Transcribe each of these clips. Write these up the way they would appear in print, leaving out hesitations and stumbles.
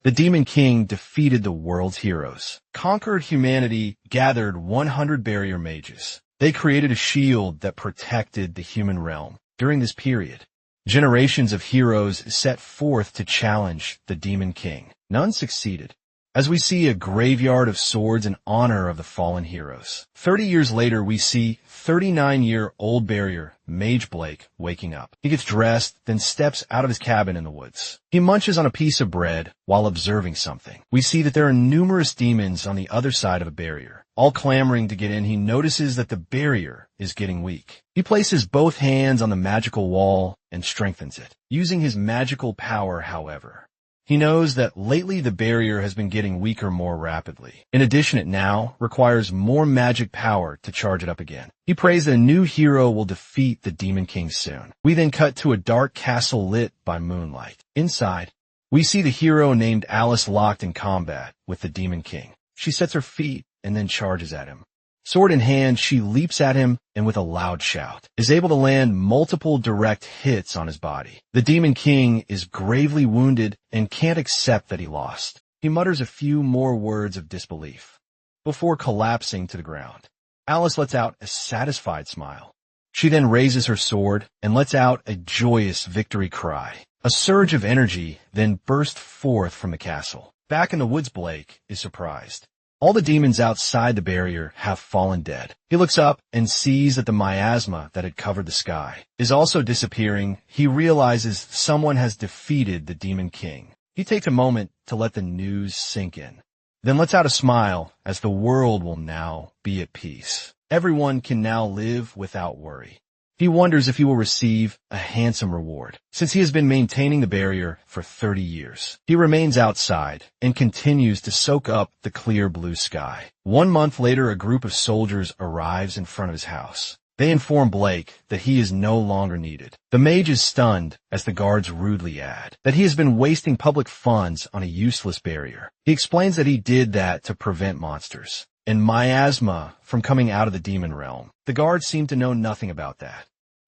The Demon King defeated the world's heroes. Conquered humanity gathered 100 barrier mages. They created a shield that protected the human realm. During this period, generations of heroes set forth to challenge the Demon King. None succeeded, as we see a graveyard of swords in honor of the fallen heroes. 30 years later, we see 39-year-old barrier mage Blake waking up. He gets dressed, then steps out of his cabin in the woods. He munches on a piece of bread while observing something. We see that there are numerous demons on the other side of a barrier. All clamoring to get in, he notices that the barrier is getting weak. He places both hands on the magical wall and strengthens it. Using his magical power, however, he knows that lately the barrier has been getting weaker more rapidly. In addition, it now requires more magic power to charge it up again. He prays that a new hero will defeat the Demon King soon. We then cut to a dark castle lit by moonlight. Inside, we see the hero named Alice locked in combat with the Demon King. She sets her feet and then charges at him. Sword in hand, she leaps at him and with a loud shout is able to land multiple direct hits on his body. The Demon King is gravely wounded and can't accept that he lost. He mutters a few more words of disbelief before collapsing to the ground. Alice lets out a satisfied smile. She then raises her sword and lets out a joyous victory cry. A surge of energy then bursts forth from the castle. Back in the woods, Blake is surprised. All the demons outside the barrier have fallen dead. He looks up and sees that the miasma that had covered the sky is also disappearing. He realizes someone has defeated the Demon King. He takes a moment to let the news sink in, then lets out a smile as the world will now be at peace. Everyone can now live without worry. He wonders if he will receive a handsome reward, since he has been maintaining the barrier for 30 years. He remains outside and continues to soak up the clear blue sky. 1 month later, a group of soldiers arrives in front of his house. They inform Blake that he is no longer needed. The mage is stunned as the guards rudely add that he has been wasting public funds on a useless barrier. He explains that he did that to prevent monsters and miasma from coming out of the demon realm. The guards seem to know nothing about that,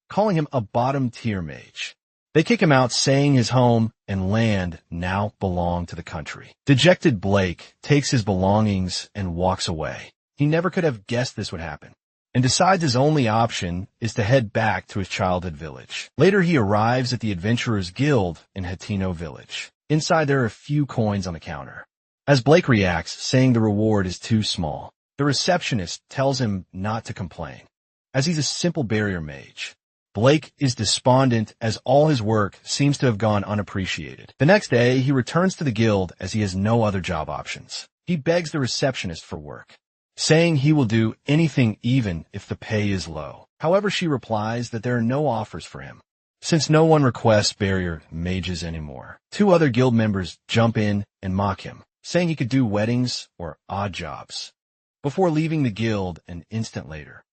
calling him a bottom-tier mage. They kick him out, saying his home and land now belong to the country. Dejected Blake takes his belongings and walks away. He never could have guessed this would happen, and decides his only option is to head back to his childhood village. Later, he arrives at the Adventurers Guild in Hateno Village. Inside, there are a few coins on the counter. As Blake reacts, saying the reward is too small, the receptionist tells him not to complain, as he's a simple barrier mage. Blake is despondent as all his work seems to have gone unappreciated. The next day, he returns to the guild as he has no other job options. He begs the receptionist for work, saying he will do anything even if the pay is low. However, she replies that there are no offers for him, since no one requests barrier mages anymore. 2 other guild members jump in and mock him, saying he could do weddings or odd jobs, before leaving the guild an instant later.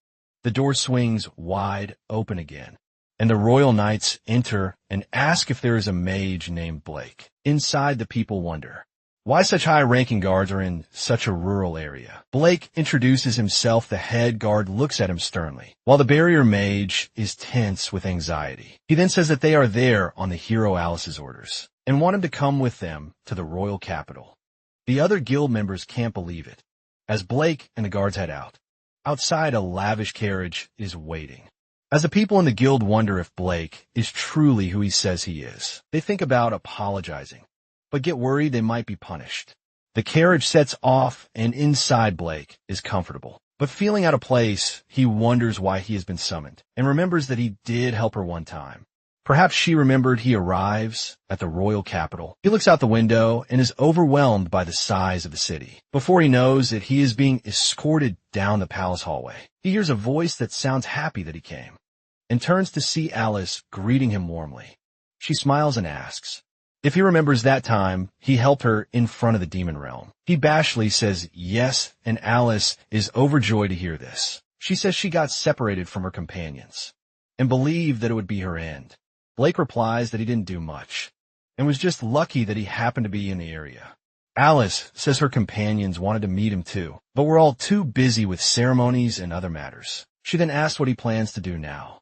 The door swings wide open again, and the royal knights enter and ask if there is a mage named Blake. Inside, the people wonder why such high-ranking guards are in such a rural area. Blake introduces himself. The head guard looks at him sternly, while the barrier mage is tense with anxiety. He then says that they are there on the hero Alice's orders, and want him to come with them to the royal capital. The other guild members can't believe it, as Blake and the guards head out. Outside, a lavish carriage is waiting, as the people in the guild wonder if Blake is truly who he says he is. They think about apologizing, but get worried they might be punished. The carriage sets off, and inside, Blake is comfortable, but feeling out of place. He wonders why he has been summoned, and remembers that he did help her one time. Perhaps she remembered. He arrives at the royal capital. He looks out the window and is overwhelmed by the size of the city. Before he knows it, he is being escorted down the palace hallway. He hears a voice that sounds happy that he came, and turns to see Alice greeting him warmly. She smiles and asks if he remembers that time he helped her in front of the demon realm. He bashfully says yes, and Alice is overjoyed to hear this. She says she got separated from her companions and believed that it would be her end. Blake replies that he didn't do much, and was just lucky that he happened to be in the area. Alice says her companions wanted to meet him too, but were all too busy with ceremonies and other matters. She then asks what he plans to do now,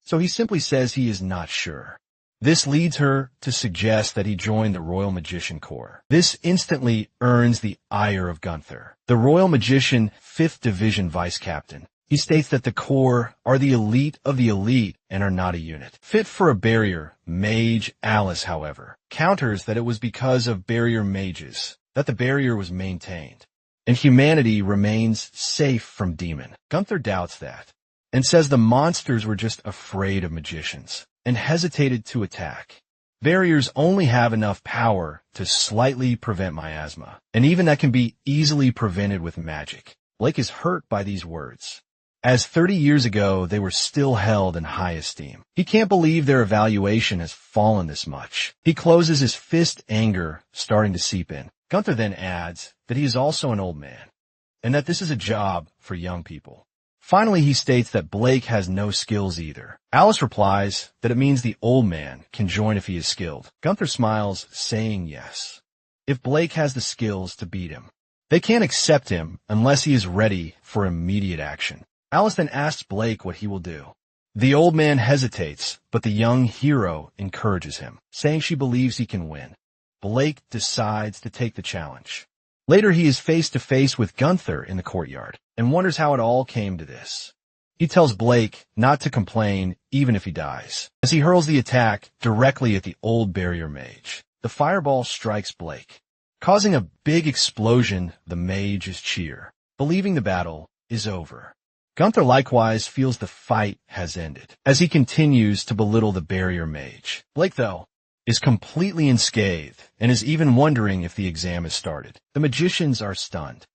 so he simply says he is not sure. This leads her to suggest that he join the Royal Magician Corps. This instantly earns the ire of Gunther, the Royal Magician 5th Division Vice Captain. He states that the Corps are the elite of the elite and are not a unit. Fit for a barrier, Mage Alice, however, counters that it was because of barrier mages that the barrier was maintained, and humanity remains safe from demon. Gunther doubts that, and says the monsters were just afraid of magicians, and hesitated to attack. Barriers only have enough power to slightly prevent miasma, and even that can be easily prevented with magic. Blake is hurt by these words, as 30 years ago they were still held in high esteem. He can't believe their evaluation has fallen this much. He closes his fist, anger starting to seep in. Gunther then adds that he is also an old man, and that this is a job for young people. Finally, he states that Blake has no skills either. Alice replies that it means the old man can join if he is skilled. Gunther smiles, saying yes, if Blake has the skills to beat him. They can't accept him unless he is ready for immediate action. Alice then asks Blake what he will do. The old man hesitates, but the young hero encourages him, saying she believes he can win. Blake decides to take the challenge. Later, he is face to face with Gunther in the courtyard and wonders how it all came to this. He tells Blake not to complain even if he dies, as he hurls the attack directly at the old barrier mage. The fireball strikes Blake, causing a big explosion. The mages cheer, believing the battle is over. Gunther likewise feels the fight has ended, as he continues to belittle the barrier mage. Blake, though, is completely unscathed and is even wondering if the exam has started. The magicians are stunned,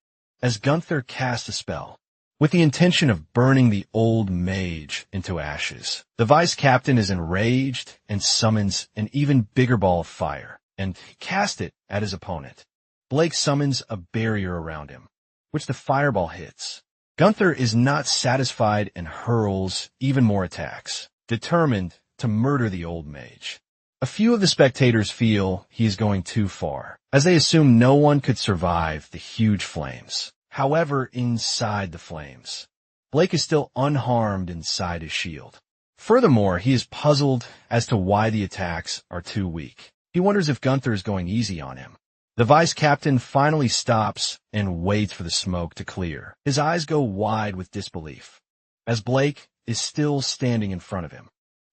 as Gunther casts a spell, with the intention of burning the old mage into ashes. The vice captain is enraged and summons an even bigger ball of fire, and casts it at his opponent. Blake summons a barrier around him, which the fireball hits. Gunther is not satisfied and hurls even more attacks, determined to murder the old mage. A few of the spectators feel he is going too far, as they assume no one could survive the huge flames. However, inside the flames, Blake is still unharmed inside his shield. Furthermore, he is puzzled as to why the attacks are too weak. He wonders if Gunther is going easy on him. The vice captain finally stops and waits for the smoke to clear. His eyes go wide with disbelief, as Blake is still standing in front of him.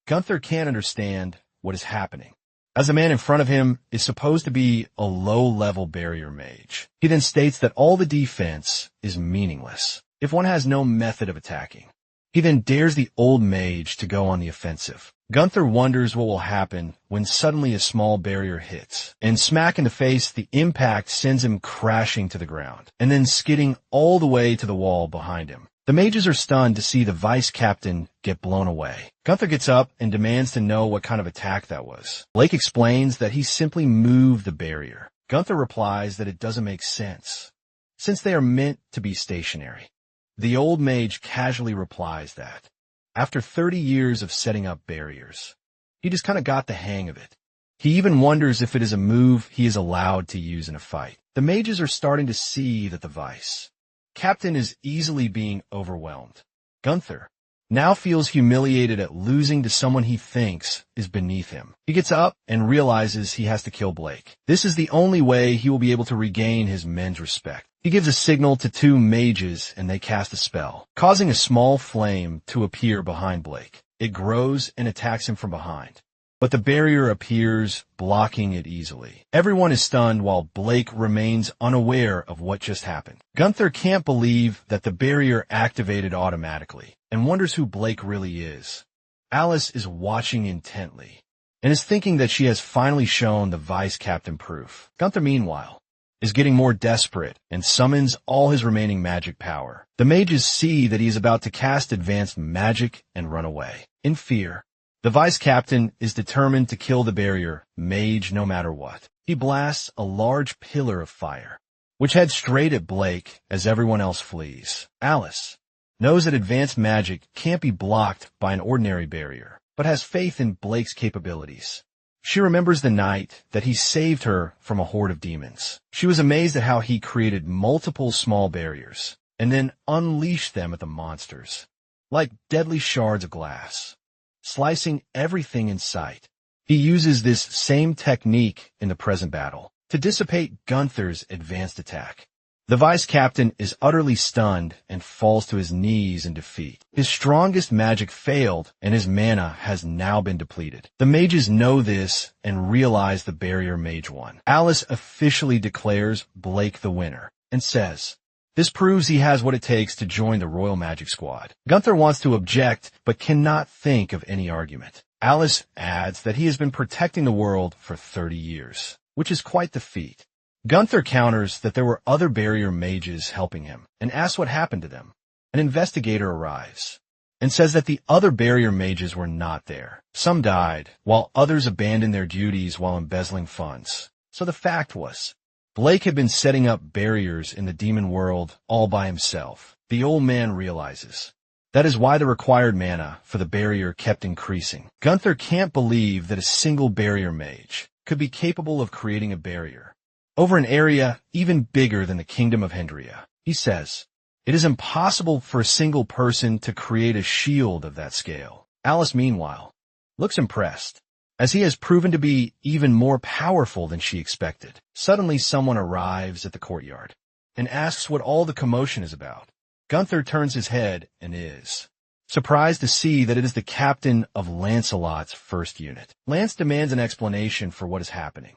Gunther can't understand what is happening, as the man in front of him is supposed to be a low-level barrier mage. He then states that all the defense is meaningless if one has no method of attacking. He then dares the old mage to go on the offensive. Gunther wonders what will happen when suddenly a small barrier hits, and smack in the face, the impact sends him crashing to the ground, and then skidding all the way to the wall behind him. The mages are stunned to see the vice captain get blown away. Gunther gets up and demands to know what kind of attack that was. Blake explains that he simply moved the barrier. Gunther replies that it doesn't make sense, since they are meant to be stationary. The old mage casually replies that, after 30 years of setting up barriers, he just kind of got the hang of it. He even wonders if it is a move he is allowed to use in a fight. The mages are starting to see that the vice captain is easily being overwhelmed. Gunther now feels humiliated at losing to someone he thinks is beneath him. He gets up and realizes he has to kill Blake. This is the only way he will be able to regain his men's respect. He gives a signal to two mages and they cast a spell, causing a small flame to appear behind Blake. It grows and attacks him from behind, but the barrier appears, blocking it easily. Everyone is stunned while Blake remains unaware of what just happened. Gunther can't believe that the barrier activated automatically and wonders who Blake really is. Alice is watching intently and is thinking that she has finally shown the vice captain proof. Gunther, meanwhile, is getting more desperate and summons all his remaining magic power. The mages see that he is about to cast advanced magic and run away. In fear, the vice captain is determined to kill the barrier mage no matter what. He blasts a large pillar of fire, which heads straight at Blake as everyone else flees. Alice knows that advanced magic can't be blocked by an ordinary barrier, but has faith in Blake's capabilities. She remembers the night that he saved her from a horde of demons. She was amazed at how he created multiple small barriers and then unleashed them at the monsters, like deadly shards of glass, slicing everything in sight. He uses this same technique in the present battle to dissipate Gunther's advanced attack. The vice-captain is utterly stunned and falls to his knees in defeat. His strongest magic failed, and his mana has now been depleted. The mages know this and realize the barrier mage won. Alice officially declares Blake the winner and says, "This proves he has what it takes to join the Royal Magic Squad." Gunther wants to object, but cannot think of any argument. Alice adds that he has been protecting the world for 30 years, which is quite the feat. Gunther counters that there were other barrier mages helping him and asks what happened to them. An investigator arrives and says that the other barrier mages were not there. Some died, while others abandoned their duties while embezzling funds. So the fact was, Blake had been setting up barriers in the demon world all by himself. The old man realizes. That is why the required mana for the barrier kept increasing. Gunther can't believe that a single barrier mage could be capable of creating a barrier over an area even bigger than the kingdom of Hendria. He says, "It is impossible for a single person to create a shield of that scale." Alice, meanwhile, looks impressed, as he has proven to be even more powerful than she expected. Suddenly someone arrives at the courtyard and asks what all the commotion is about. Gunther turns his head and is surprised to see that it is the captain of Lancelot's first unit. Lance demands an explanation for what is happening.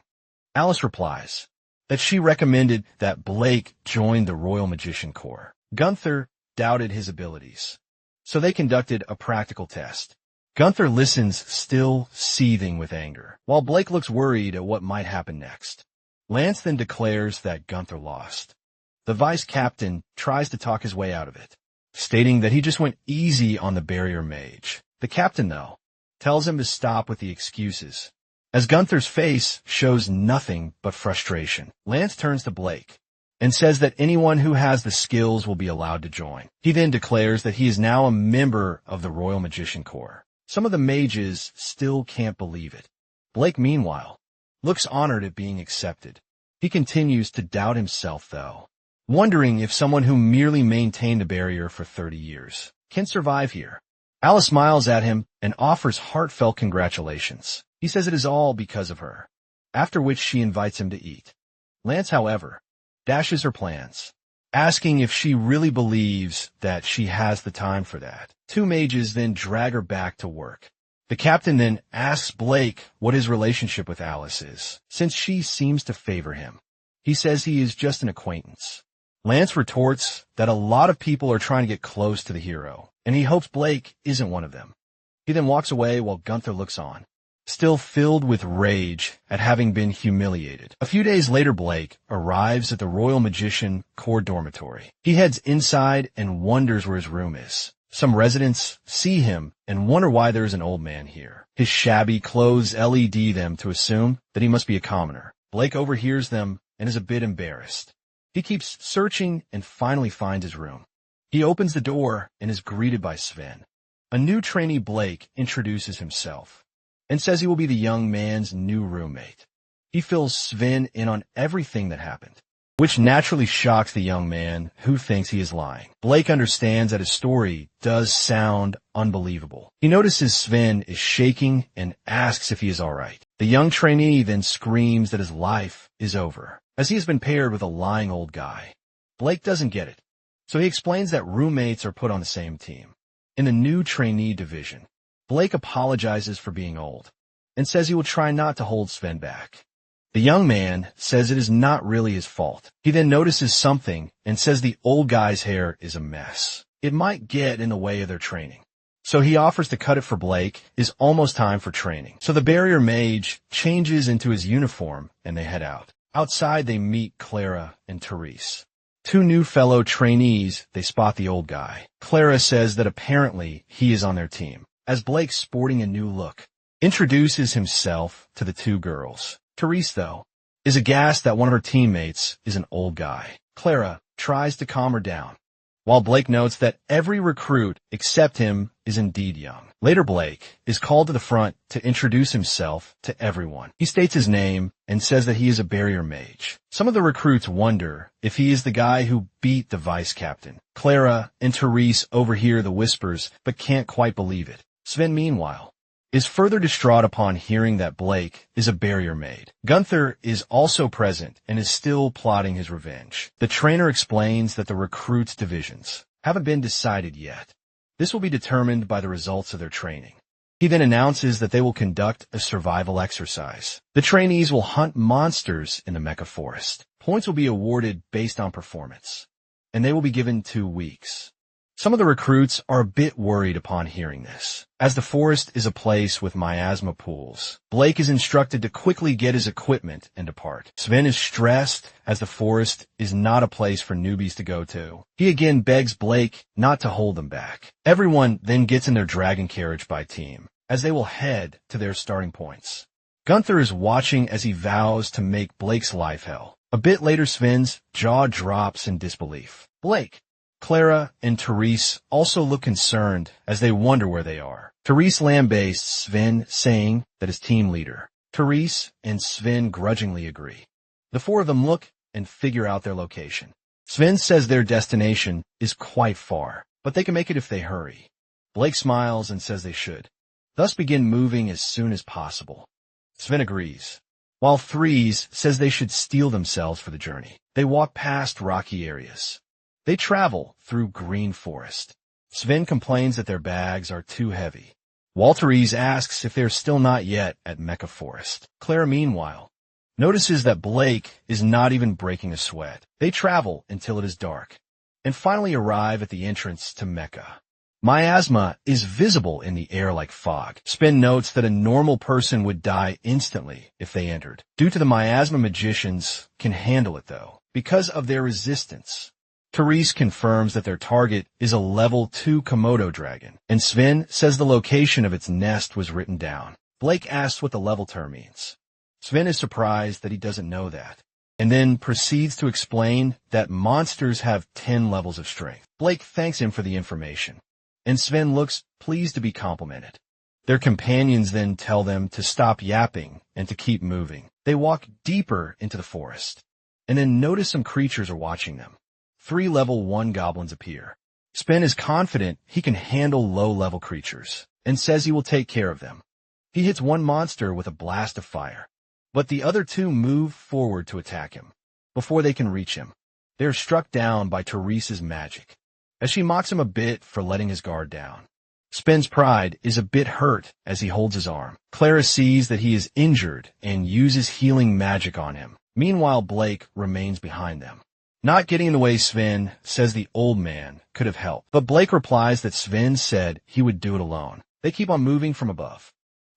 Alice replies that she recommended that Blake join the Royal Magician Corps. Gunther doubted his abilities, so they conducted a practical test. Gunther listens, still seething with anger, while Blake looks worried at what might happen next. Lance then declares that Gunther lost. The vice-captain tries to talk his way out of it, stating that he just went easy on the barrier mage. The captain, though, tells him to stop with the excuses, as Gunther's face shows nothing but frustration. Lance turns to Blake and says that anyone who has the skills will be allowed to join. He then declares that he is now a member of the Royal Magician Corps. Some of the mages still can't believe it. Blake, meanwhile, looks honored at being accepted. He continues to doubt himself, though, wondering if someone who merely maintained a barrier for 30 years can survive here. Alice smiles at him and offers heartfelt congratulations. He says it is all because of her, after which she invites him to eat. Lance, however, dashes her plans, asking if she really believes that she has the time for that. Two mages then drag her back to work. The captain then asks Blake what his relationship with Alice is, since she seems to favor him. He says he is just an acquaintance. Lance retorts that a lot of people are trying to get close to the hero, and he hopes Blake isn't one of them. He then walks away while Gunther looks on, still filled with rage at having been humiliated. A few days later, Blake arrives at the Royal Magician Corps dormitory. He heads inside and wonders where his room is. Some residents see him and wonder why there is an old man here. His shabby clothes lead them to assume that he must be a commoner. Blake overhears them and is a bit embarrassed. He keeps searching and finally finds his room. He opens the door and is greeted by Sven. A new trainee, Blake introduces himself and says he will be the young man's new roommate. He fills Sven in on everything that happened, which naturally shocks the young man, who thinks he is lying. Blake understands that his story does sound unbelievable. He notices Sven is shaking and asks if he is all right. The young trainee then screams that his life is over, as he has been paired with a lying old guy. Blake doesn't get it, so he explains that roommates are put on the same team. In the new trainee division, Blake apologizes for being old and says he will try not to hold Sven back. The young man says it is not really his fault. He then notices something and says the old guy's hair is a mess. It might get in the way of their training. So he offers to cut it for Blake. It is almost time for training. So the barrier mage changes into his uniform and they head out. Outside they meet Clara and Therese. Two new fellow trainees, they spot the old guy. Clara says that apparently he is on their team, as Blake, sporting a new look, introduces himself to the two girls. Therese, though, is aghast that one of her teammates is an old guy. Clara tries to calm her down, while Blake notes that every recruit except him is indeed young. Later, Blake is called to the front to introduce himself to everyone. He states his name and says that he is a barrier mage. Some of the recruits wonder if he is the guy who beat the vice-captain. Clara and Therese overhear the whispers but can't quite believe it. Sven, meanwhile, is further distraught upon hearing that Blake is a barrier maid. Gunther is also present and is still plotting his revenge. The trainer explains that the recruits' divisions haven't been decided yet. This will be determined by the results of their training. He then announces that they will conduct a survival exercise. The trainees will hunt monsters in the mecha forest. Points will be awarded based on performance, and they will be given 2 weeks. Some of the recruits are a bit worried upon hearing this, as the forest is a place with miasma pools. Blake is instructed to quickly get his equipment and depart. Sven is stressed as the forest is not a place for newbies to go to. He again begs Blake not to hold them back. Everyone then gets in their dragon carriage by team, as they will head to their starting points. Gunther is watching as he vows to make Blake's life hell. A bit later, Sven's jaw drops in disbelief. Blake, Clara, and Therese also look concerned as they wonder where they are. Therese lambastes Sven, saying that as team leader. Therese and Sven grudgingly agree. The 4 of them look and figure out their location. Sven says their destination is quite far, but they can make it if they hurry. Blake smiles and says they should, thus begin moving as soon as possible. Sven agrees, while Therese says they should steel themselves for the journey. They walk past rocky areas. They travel through green forest. Sven complains that their bags are too heavy. Therese asks if they're still not yet at Mecha Forest. Clara, meanwhile, notices that Blake is not even breaking a sweat. They travel until it is dark, and finally arrive at the entrance to Mecha. Miasma is visible in the air like fog. Sven notes that a normal person would die instantly if they entered. Due to the miasma, magicians can handle it though, because of their resistance. Therese confirms that their target is a level 2 Komodo dragon, and Sven says the location of its nest was written down. Blake asks what the level term means. Sven is surprised that he doesn't know that, and then proceeds to explain that monsters have 10 levels of strength. Blake thanks him for the information, and Sven looks pleased to be complimented. Their companions then tell them to stop yapping and to keep moving. They walk deeper into the forest, and then notice some creatures are watching them. 3 level 1 goblins appear. Sven is confident he can handle low-level creatures, and says he will take care of them. He hits one monster with a blast of fire, but the other 2 move forward to attack him. Before they can reach him, they are struck down by Therese's magic, as she mocks him a bit for letting his guard down. Sven's pride is a bit hurt as he holds his arm. Clara sees that he is injured and uses healing magic on him. Meanwhile, Blake remains behind them. Not getting in the way, Sven says the old man could have helped, but Blake replies that Sven said he would do it alone. They keep on moving from above.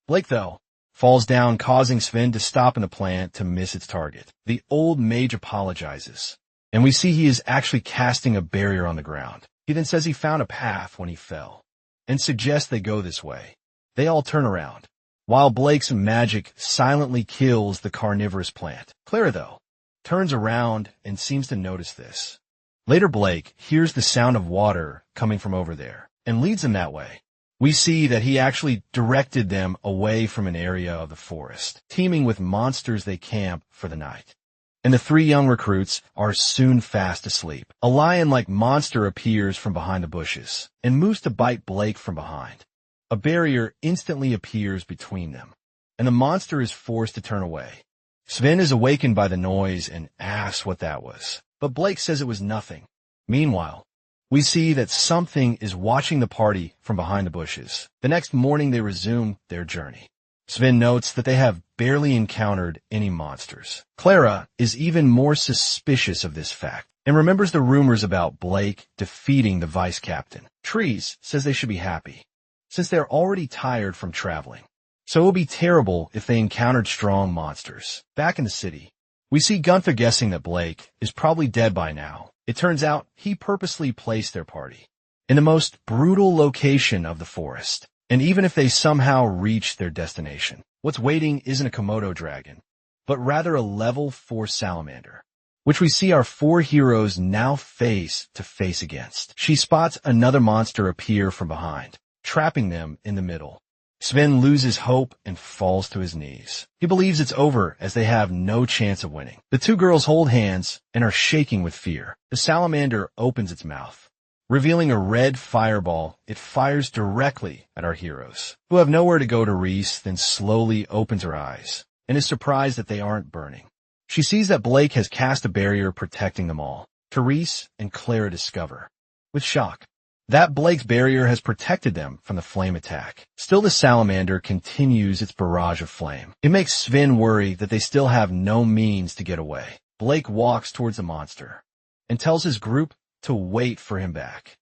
Blake, though, falls down, causing Sven to stop in the plant to miss its target. The old mage apologizes, and we see he is actually casting a barrier on the ground. He then says he found a path when he fell, and suggests they go this way. They all turn around, while Blake's magic silently kills the carnivorous plant. Clara, though, turns around and seems to notice this. Later, Blake hears the sound of water coming from over there and leads them that way. We see that he actually directed them away from an area of the forest, teeming with monsters they camp for the night. And the 3 young recruits are soon fast asleep. A lion-like monster appears from behind the bushes and moves to bite Blake from behind. A barrier instantly appears between them, and the monster is forced to turn away. Sven is awakened by the noise and asks what that was, but Blake says it was nothing. Meanwhile, we see that something is watching the party from behind the bushes. The next morning, they resume their journey. Sven notes that they have barely encountered any monsters. Clara is even more suspicious of this fact and remembers the rumors about Blake defeating the vice captain. Therese says they should be happy, since they're already tired from traveling. So it would be terrible if they encountered strong monsters. Back in the city, we see Gunther guessing that Blake is probably dead by now. It turns out he purposely placed their party in the most brutal location of the forest. And even if they somehow reach their destination, what's waiting isn't a Komodo dragon, but rather a level 4 salamander, which we see our 4 heroes now face to face against. She spots another monster appear from behind, trapping them in the middle. Sven loses hope and falls to his knees. He believes it's over as they have no chance of winning. The 2 girls hold hands and are shaking with fear. The salamander opens its mouth, Revealing a red fireball, it fires directly at our heroes, who have nowhere to go. Therese then slowly opens her eyes and is surprised that they aren't burning. She sees that Blake has cast a barrier protecting them all. Therese and Clara discover, with shock, that Blake's barrier has protected them from the flame attack. Still, the salamander continues its barrage of flame. It makes Sven worry that they still have no means to get away. Blake walks towards the monster and tells his group to wait for him back.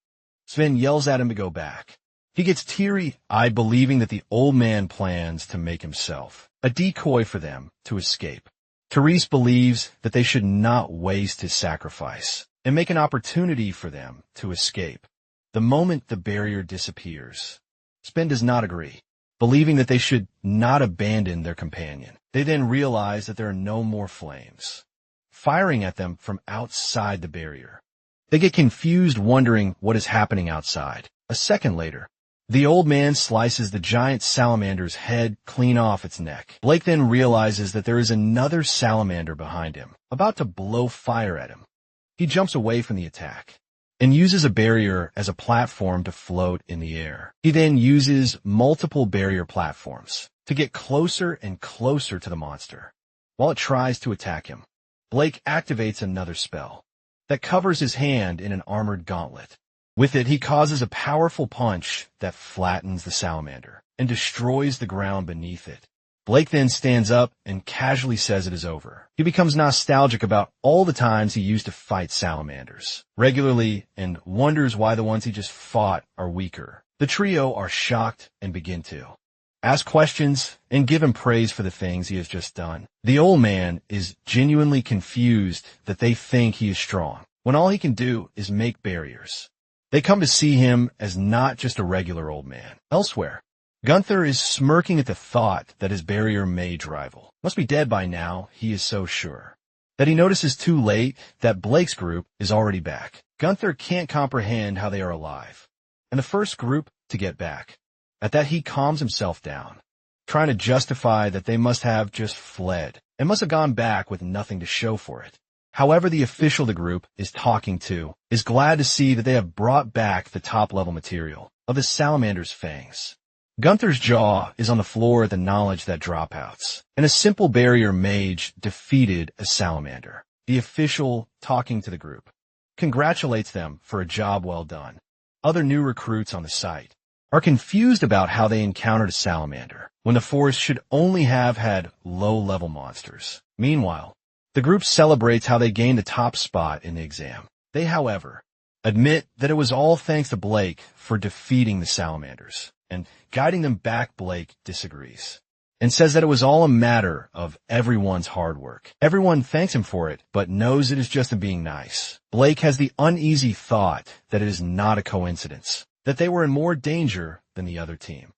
Sven yells at him to go back. He gets teary-eyed, believing that the old man plans to make himself a decoy for them to escape. Therese believes that they should not waste his sacrifice and make an opportunity for them to escape. The moment the barrier disappears, Sven does not agree, believing that they should not abandon their companion. They then realize that there are no more flames firing at them from outside the barrier. They get confused, wondering what is happening outside. A second later, the old man slices the giant salamander's head clean off its neck. Blake then realizes that there is another salamander behind him, about to blow fire at him. He jumps away from the attack and uses a barrier as a platform to float in the air. He then uses multiple barrier platforms to get closer and closer to the monster. While it tries to attack him, Blake activates another spell that covers his hand in an armored gauntlet. With it, he causes a powerful punch that flattens the salamander and destroys the ground beneath it. Blake then stands up and casually says it is over. He becomes nostalgic about all the times he used to fight salamanders regularly and wonders why the ones he just fought are weaker. The trio are shocked and begin to ask questions and give him praise for the things he has just done. The old man is genuinely confused that they think he is strong, when all he can do is make barriers. They come to see him as not just a regular old man. Elsewhere, Gunther is smirking at the thought that his barrier mage rival must be dead by now. He is so sure that he notices too late that Blake's group is already back. Gunther can't comprehend how they are alive, and the first group to get back. At that, he calms himself down, trying to justify that they must have just fled and must have gone back with nothing to show for it. However, the official the group is talking to is glad to see that they have brought back the top-level material of the salamander's fangs. Gunther's jaw is on the floor at the knowledge that dropouts and a simple barrier mage defeated a salamander. The official, talking to the group, congratulates them for a job well done. Other new recruits on the site are confused about how they encountered a salamander when the forest should only have had low-level monsters. Meanwhile, the group celebrates how they gained the top spot in the exam. They, however, admit that it was all thanks to Blake for defeating the salamanders and guiding them back. Blake disagrees and says that it was all a matter of everyone's hard work. Everyone thanks him for it, but knows it is just him being nice. Blake has the uneasy thought that it is not a coincidence, that they were in more danger than the other team.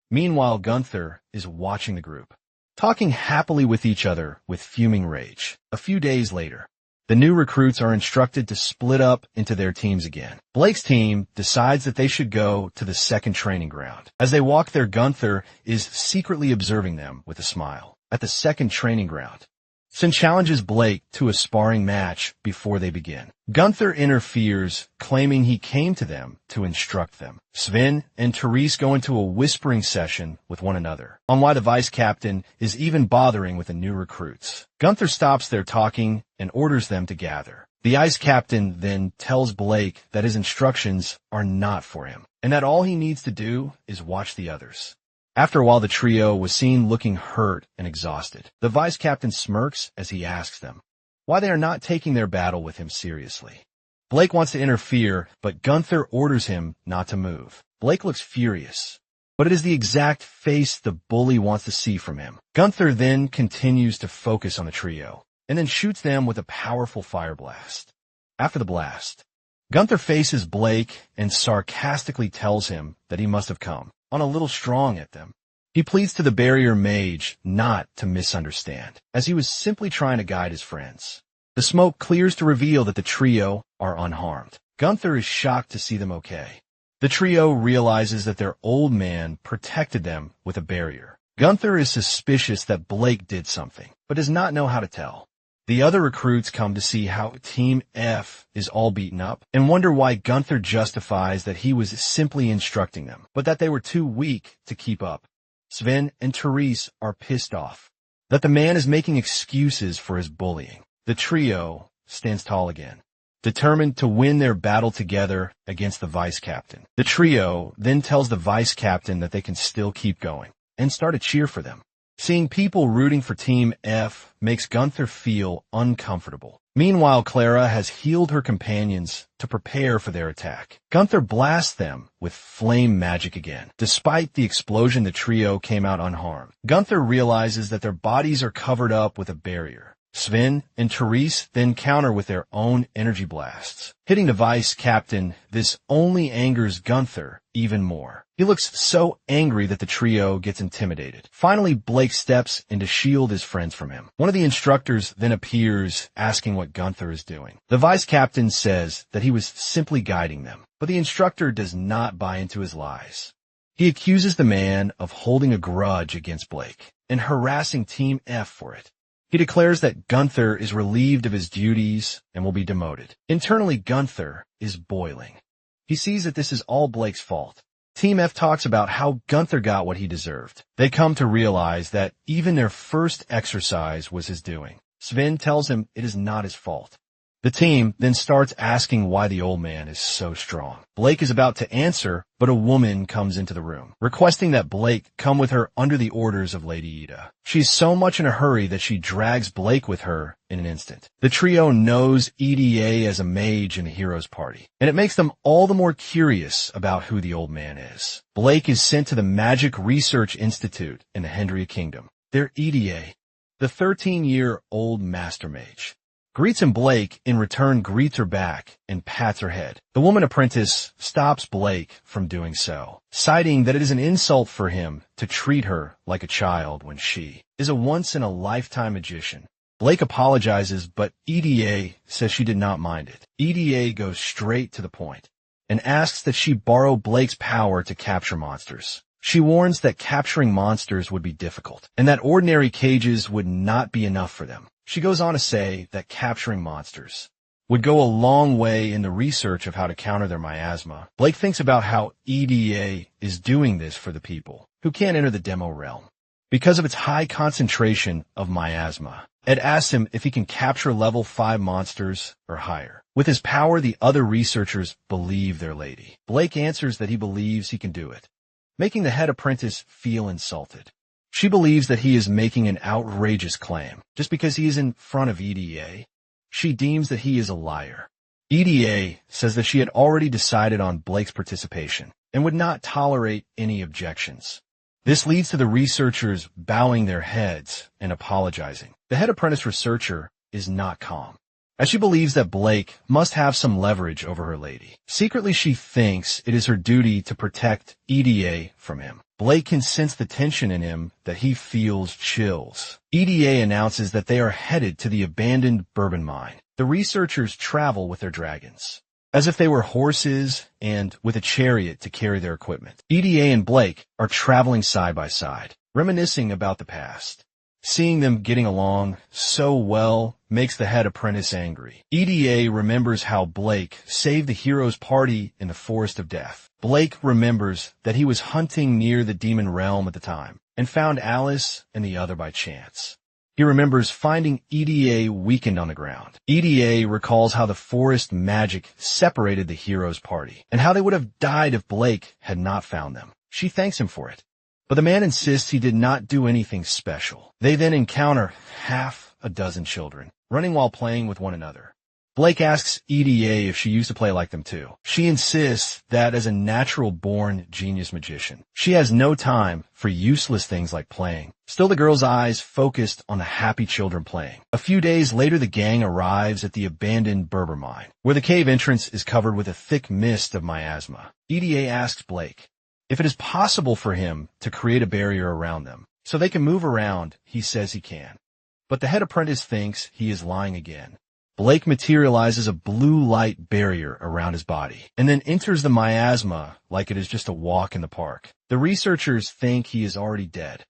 Meanwhile, Gunther is watching the group, talking happily with each other with fuming rage. A few days later, the new recruits are instructed to split up into their teams again. Blake's team decides that they should go to the second training ground. As they walk there, Gunther is secretly observing them with a smile. At the second training ground, Sven challenges Blake to a sparring match before they begin. Gunther interferes, claiming he came to them to instruct them. Sven and Therese go into a whispering session with one another on why the vice captain is even bothering with the new recruits. Gunther stops their talking and orders them to gather. The ice captain then tells Blake that his instructions are not for him, and that all he needs to do is watch the others. After a while, the trio was seen looking hurt and exhausted. The vice captain smirks as he asks them why they are not taking their battle with him seriously. Blake wants to interfere, but Gunther orders him not to move. Blake looks furious, but it is the exact face the bully wants to see from him. Gunther then continues to focus on the trio, and then shoots them with a powerful fire blast. After the blast, Gunther faces Blake and sarcastically tells him that he must have come on a little strong at them. He pleads to the barrier mage not to misunderstand, as he was simply trying to guide his friends. The smoke clears to reveal that the trio are unharmed. Gunther is shocked to see them okay. The trio realizes that their old man protected them with a barrier. Gunther is suspicious that Blake did something, but does not know how to tell. The other recruits come to see how Team F is all beaten up and wonder why Gunther justifies that he was simply instructing them, but that they were too weak to keep up. Sven and Therese are pissed off that the man is making excuses for his bullying. The trio stands tall again, determined to win their battle together against the vice captain. The trio then tells the vice captain that they can still keep going and start a cheer for them. Seeing people rooting for Team F makes Gunther feel uncomfortable. Meanwhile, Clara has healed her companions to prepare for their attack. Gunther blasts them with flame magic again. Despite the explosion, the trio came out unharmed. Gunther realizes that their bodies are covered up with a barrier. Sven and Therese then counter with their own energy blasts. Hitting the vice captain, this only angers Gunther even more. He looks so angry that the trio gets intimidated. Finally, Blake steps in to shield his friends from him. One of the instructors then appears, asking what Gunther is doing. The vice captain says that he was simply guiding them, but the instructor does not buy into his lies. He accuses the man of holding a grudge against Blake and harassing Team F for it. He declares that Gunther is relieved of his duties and will be demoted. Internally, Gunther is boiling. He sees that this is all Blake's fault. Team F talks about how Gunther got what he deserved. They come to realize that even their first exercise was his doing. Sven tells him it is not his fault. The team then starts asking why the old man is so strong. Blake is about to answer, but a woman comes into the room, requesting that Blake come with her under the orders of Lady Ida. She's so much in a hurry that she drags Blake with her in an instant. The trio knows EDA as a mage in the hero's party, and it makes them all the more curious about who the old man is. Blake is sent to the Magic Research Institute in the Hendria Kingdom. Their EDA, the 13-year-old master mage, greets and Blake in return greets her back and pats her head. The woman apprentice stops Blake from doing so, citing that it is an insult for him to treat her like a child when she is a once-in-a-lifetime magician. Blake apologizes, but EDA says she did not mind it. EDA goes straight to the point and asks that she borrow Blake's power to capture monsters. She warns that capturing monsters would be difficult and that ordinary cages would not be enough for them. She goes on to say that capturing monsters would go a long way in the research of how to counter their miasma. Blake thinks about how EDA is doing this for the people who can't enter the demo realm because of its high concentration of miasma. Ed asks him if he can capture level 5 monsters or higher. With his power, the other researchers believe their lady. Blake answers that he believes he can do it, making the head apprentice feel insulted. She believes that he is making an outrageous claim just because he is in front of EDA. She deems that he is a liar. EDA says that she had already decided on Blake's participation and would not tolerate any objections. This leads to the researchers bowing their heads and apologizing. The head apprentice researcher is not calm, as she believes that Blake must have some leverage over her lady. Secretly, she thinks it is her duty to protect EDA from him. Blake can sense the tension in him that he feels chills. EDA announces that they are headed to the abandoned bourbon mine. The researchers travel with their dragons, as if they were horses and with a chariot to carry their equipment. EDA and Blake are traveling side by side, reminiscing about the past. Seeing them getting along so well makes the head apprentice angry. EDA remembers how Blake saved the hero's party in the Forest of Death. Blake remembers that he was hunting near the demon realm at the time and found Alice and the other by chance. He remembers finding EDA weakened on the ground. EDA recalls how the forest magic separated the hero's party and how they would have died if Blake had not found them. She thanks him for it, but the man insists he did not do anything special. They then encounter half a dozen children running while playing with one another. Blake asks EDA if she used to play like them too. She insists that as a natural-born genius magician, she has no time for useless things like playing. Still, the girl's eyes focused on the happy children playing. A few days later, the gang arrives at the abandoned Berber mine, where the cave entrance is covered with a thick mist of miasma. EDA asks Blake if it is possible for him to create a barrier around them so they can move around. He says he can, but the head apprentice thinks he is lying again. Blake materializes a blue light barrier around his body and then enters the miasma like it is just a walk in the park. The researchers think he is already dead.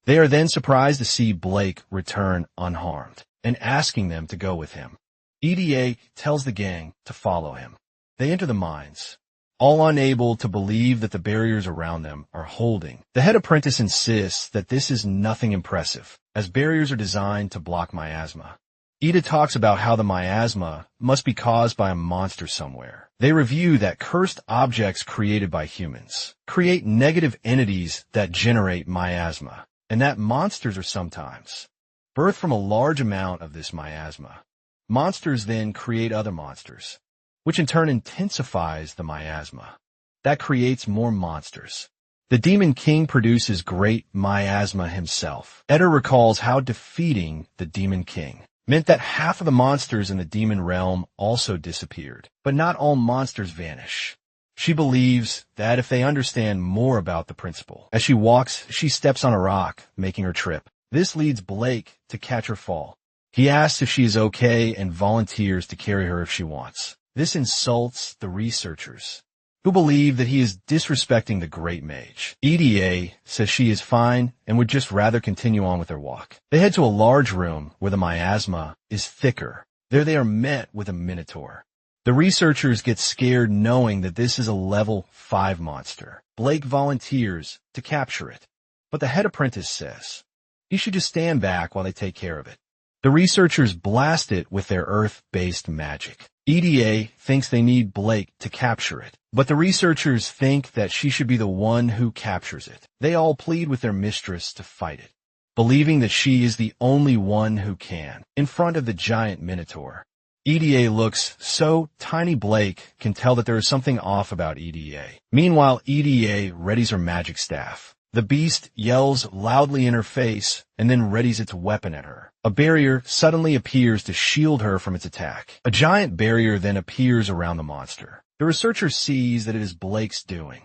They are then surprised to see Blake return unharmed and asking them to go with him. EDA tells the gang to follow him. They enter the mines, all unable to believe that the barriers around them are holding. The head apprentice insists that this is nothing impressive, as barriers are designed to block miasma. Ida talks about how the miasma must be caused by a monster somewhere. They review that cursed objects created by humans create negative entities that generate miasma, and that monsters are sometimes birthed from a large amount of this miasma. Monsters then create other monsters, which in turn intensifies the miasma. That creates more monsters. The Demon King produces great miasma himself. Eder recalls how defeating the Demon King meant that half of the monsters in the demon realm also disappeared. But not all monsters vanish. She believes that if they understand more about the principle. As she walks, she steps on a rock, making her trip. This leads Blake to catch her fall. He asks if she is okay and volunteers to carry her if she wants. This insults the researchers, who believe that he is disrespecting the great mage. EDA says she is fine and would just rather continue on with their walk. They head to a large room where the miasma is thicker. There they are met with a minotaur. The researchers get scared knowing that this is a level 5 monster. Blake volunteers to capture it, but the head apprentice says he should just stand back while they take care of it. The researchers blast it with their earth-based magic. EDA thinks they need Blake to capture it, but the researchers think that she should be the one who captures it. They all plead with their mistress to fight it, believing that she is the only one who can, in front of the giant minotaur. EDA looks so tiny Blake can tell that there is something off about EDA. Meanwhile, EDA readies her magic staff. The beast yells loudly in her face and then readies its weapon at her. A barrier suddenly appears to shield her from its attack. A giant barrier then appears around the monster. The researcher sees that it is Blake's doing.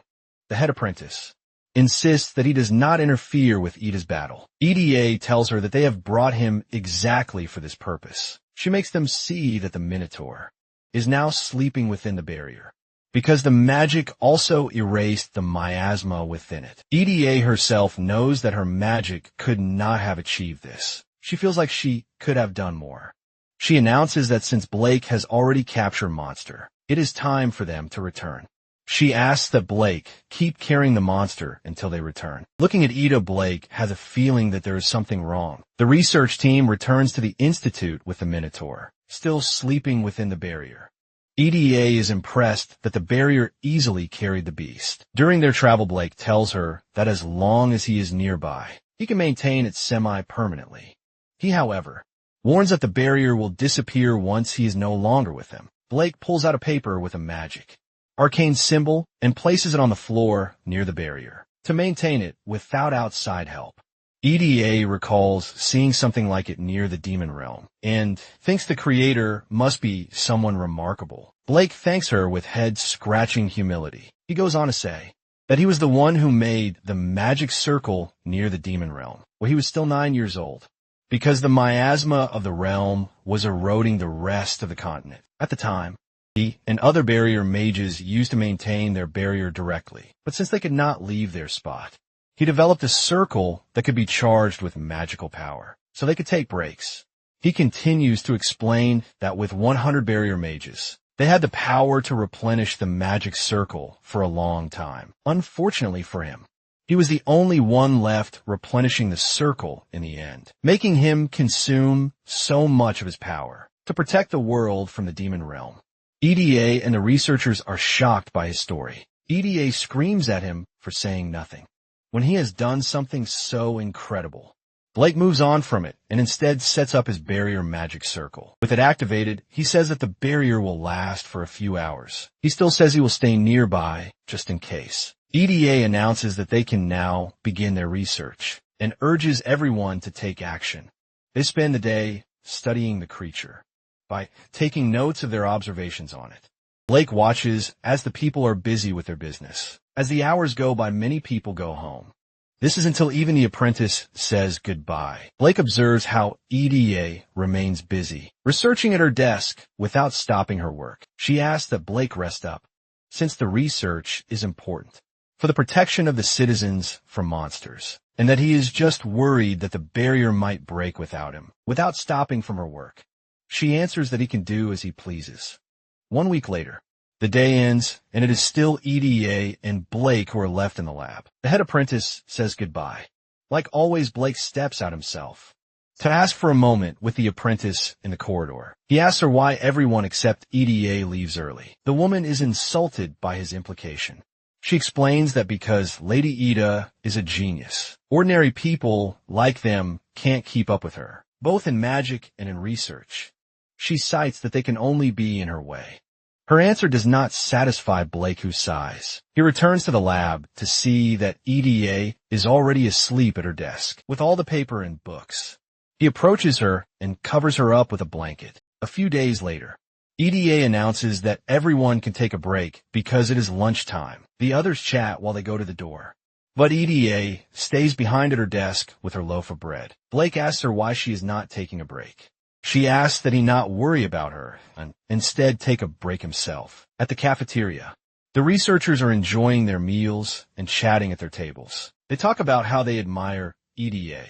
The head apprentice insists that he does not interfere with Ida's battle. EDA tells her that they have brought him exactly for this purpose. She makes them see that the minotaur is now sleeping within the barrier, because the magic also erased the miasma within it. EDA herself knows that her magic could not have achieved this. She feels like she could have done more. She announces that since Blake has already captured Monster, it is time for them to return. She asks that Blake keep carrying the monster until they return. Looking at Ida, Blake has a feeling that there is something wrong. The research team returns to the Institute with the Minotaur, still sleeping within the barrier. EDA is impressed that the barrier easily carried the beast. During their travel, Blake tells her that as long as he is nearby, he can maintain it semi-permanently. He, however, warns that the barrier will disappear once he is no longer with them. Blake pulls out a paper with a magic arcane symbol and places it on the floor near the barrier to maintain it without outside help. EDA recalls seeing something like it near the demon realm and thinks the creator must be someone remarkable. Blake thanks her with head-scratching humility. He goes on to say that he was the one who made the magic circle near the demon realm when he was still 9 years old, because the miasma of the realm was eroding the rest of the continent. At the time, he and other barrier mages used to maintain their barrier directly, but since they could not leave their spot, he developed a circle that could be charged with magical power, so they could take breaks. He continues to explain that with 100 barrier mages, they had the power to replenish the magic circle for a long time. Unfortunately for him, he was the only one left replenishing the circle in the end, making him consume so much of his power to protect the world from the demon realm. EDA and the researchers are shocked by his story. EDA screams at him for saying nothing when he has done something so incredible. Blake moves on from it and instead sets up his barrier magic circle. With it activated, he says that the barrier will last for a few hours. He still says he will stay nearby just in case. EDA announces that they can now begin their research and urges everyone to take action. They spend the day studying the creature by taking notes of their observations on it. Blake watches as the people are busy with their business. As the hours go by, many people go home. This is until even the apprentice says goodbye. Blake observes how EDA remains busy, researching at her desk without stopping her work. She asks that Blake rest up, since the research is important. for the protection of the citizens from monsters, and that he is just worried that the barrier might break without him, without stopping from her work. She answers that he can do as he pleases. 1 week later, the day ends, and it is still EDA and Blake who are left in the lab. The head apprentice says goodbye. Like always, Blake steps out himself to ask for a moment with the apprentice in the corridor. He asks her why everyone except EDA leaves early. The woman is insulted by his implication. She explains that because Lady Ida is a genius, ordinary people like them can't keep up with her, both in magic and in research. She cites that they can only be in her way. Her answer does not satisfy Blake, who sighs. He returns to the lab to see that EDA is already asleep at her desk, with all the paper and books. He approaches her and covers her up with a blanket. A few days later, EDA announces that everyone can take a break because it is lunchtime. The others chat while they go to the door. But EDA stays behind at her desk with her loaf of bread. Blake asks her why she is not taking a break. She asks that he not worry about her and instead take a break himself. At the cafeteria, the researchers are enjoying their meals and chatting at their tables. They talk about how they admire EDA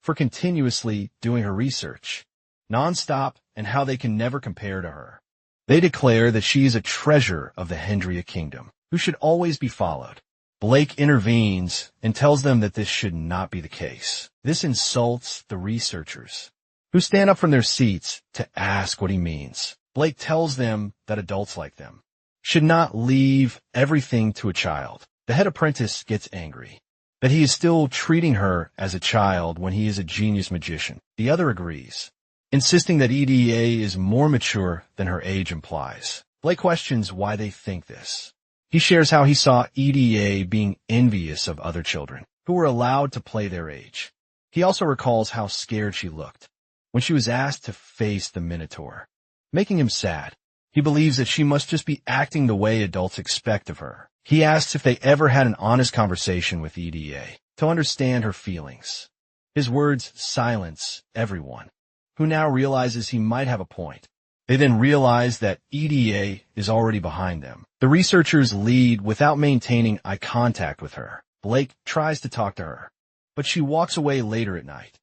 for continuously doing her research, nonstop, and how they can never compare to her. They declare that she is a treasure of the Hendria kingdom, who should always be followed. Blake intervenes and tells them that this should not be the case. This insults the researchers, who stand up from their seats to ask what he means. Blake tells them that adults like them should not leave everything to a child. The head apprentice gets angry that he is still treating her as a child when he is a genius magician. The other agrees, insisting that EDA is more mature than her age implies. Blake questions why they think this. He shares how he saw EDA being envious of other children who were allowed to play their age. He also recalls how scared she looked when she was asked to face the Minotaur, making him sad. He believes that she must just be acting the way adults expect of her. He asks if they ever had an honest conversation with EDA to understand her feelings. His words silence everyone, who now realizes he might have a point. They then realize that EDA is already behind them. The researchers lead without maintaining eye contact with her. Blake tries to talk to her, but she walks away later at night.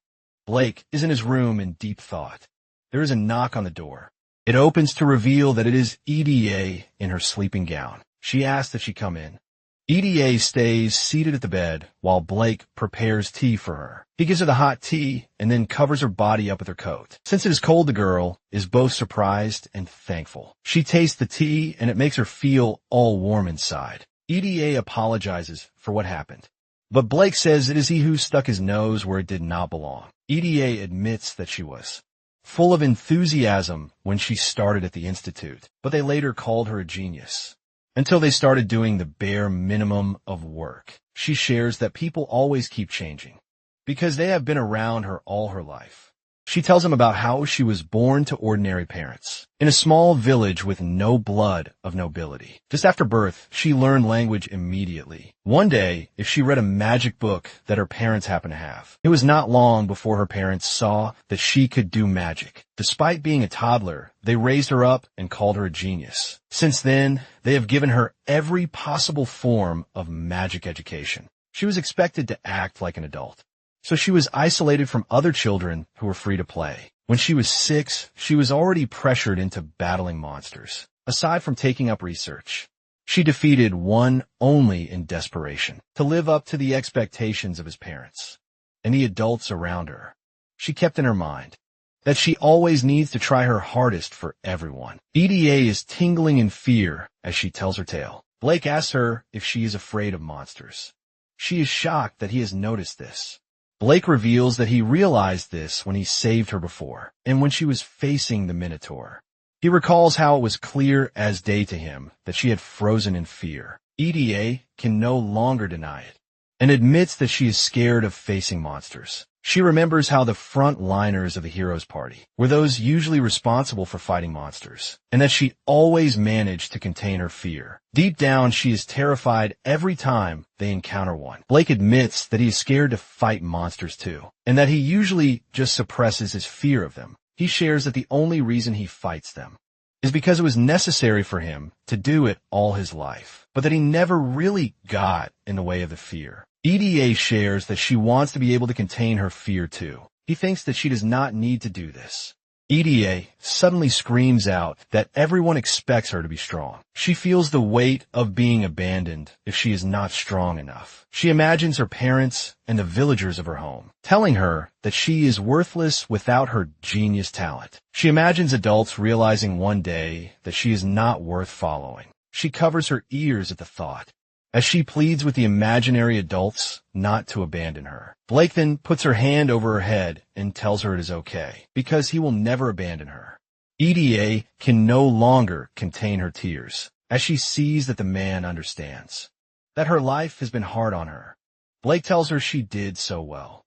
Blake is in his room in deep thought. There is a knock on the door. It opens to reveal that it is EDA in her sleeping gown. She asks if she come in. EDA stays seated at the bed while Blake prepares tea for her. He gives her the hot tea and then covers her body up with her coat. Since it is cold, the girl is both surprised and thankful. She tastes the tea and it makes her feel all warm inside. EDA apologizes for what happened, but Blake says it is he who stuck his nose where it did not belong. EDA admits that she was full of enthusiasm when she started at the Institute, but they later called her a genius, until they started doing the bare minimum of work. She shares that people always keep changing, because they have been around her all her life. She tells him about how she was born to ordinary parents, in a small village with no blood of nobility. Just after birth, she learned language immediately. One day, if she read a magic book that her parents happened to have, it was not long before her parents saw that she could do magic. Despite being a toddler, they raised her up and called her a genius. Since then, they have given her every possible form of magic education. She was expected to act like an adult, so she was isolated from other children who were free to play. When she was 6, she was already pressured into battling monsters. Aside from taking up research, she defeated one only in desperation, to live up to the expectations of his parents and the adults around her. She kept in her mind that she always needs to try her hardest for everyone. EDA is tingling in fear as she tells her tale. Blake asks her if she is afraid of monsters. She is shocked that he has noticed this. Blake reveals that he realized this when he saved her before, and when she was facing the Minotaur. He recalls how it was clear as day to him that she had frozen in fear. EDA can no longer deny it, and admits that she is scared of facing monsters. She remembers how the front-liners of the hero's party were those usually responsible for fighting monsters, and that she always managed to contain her fear. Deep down, she is terrified every time they encounter one. Blake admits that he is scared to fight monsters too, and that he usually just suppresses his fear of them. He shares that the only reason he fights them is because it was necessary for him to do it all his life, but that he never really got in the way of the fear. EDA shares that she wants to be able to contain her fear too. He thinks that she does not need to do this. EDA suddenly screams out that everyone expects her to be strong. She feels the weight of being abandoned if she is not strong enough. She imagines her parents and the villagers of her home telling her that she is worthless without her genius talent. She imagines adults realizing one day that she is not worth following. She covers her ears at the thought, as she pleads with the imaginary adults not to abandon her. Blake then puts her hand over her head and tells her it is okay, because he will never abandon her. EDA can no longer contain her tears, as she sees that the man understands, that her life has been hard on her. Blake tells her she did so well.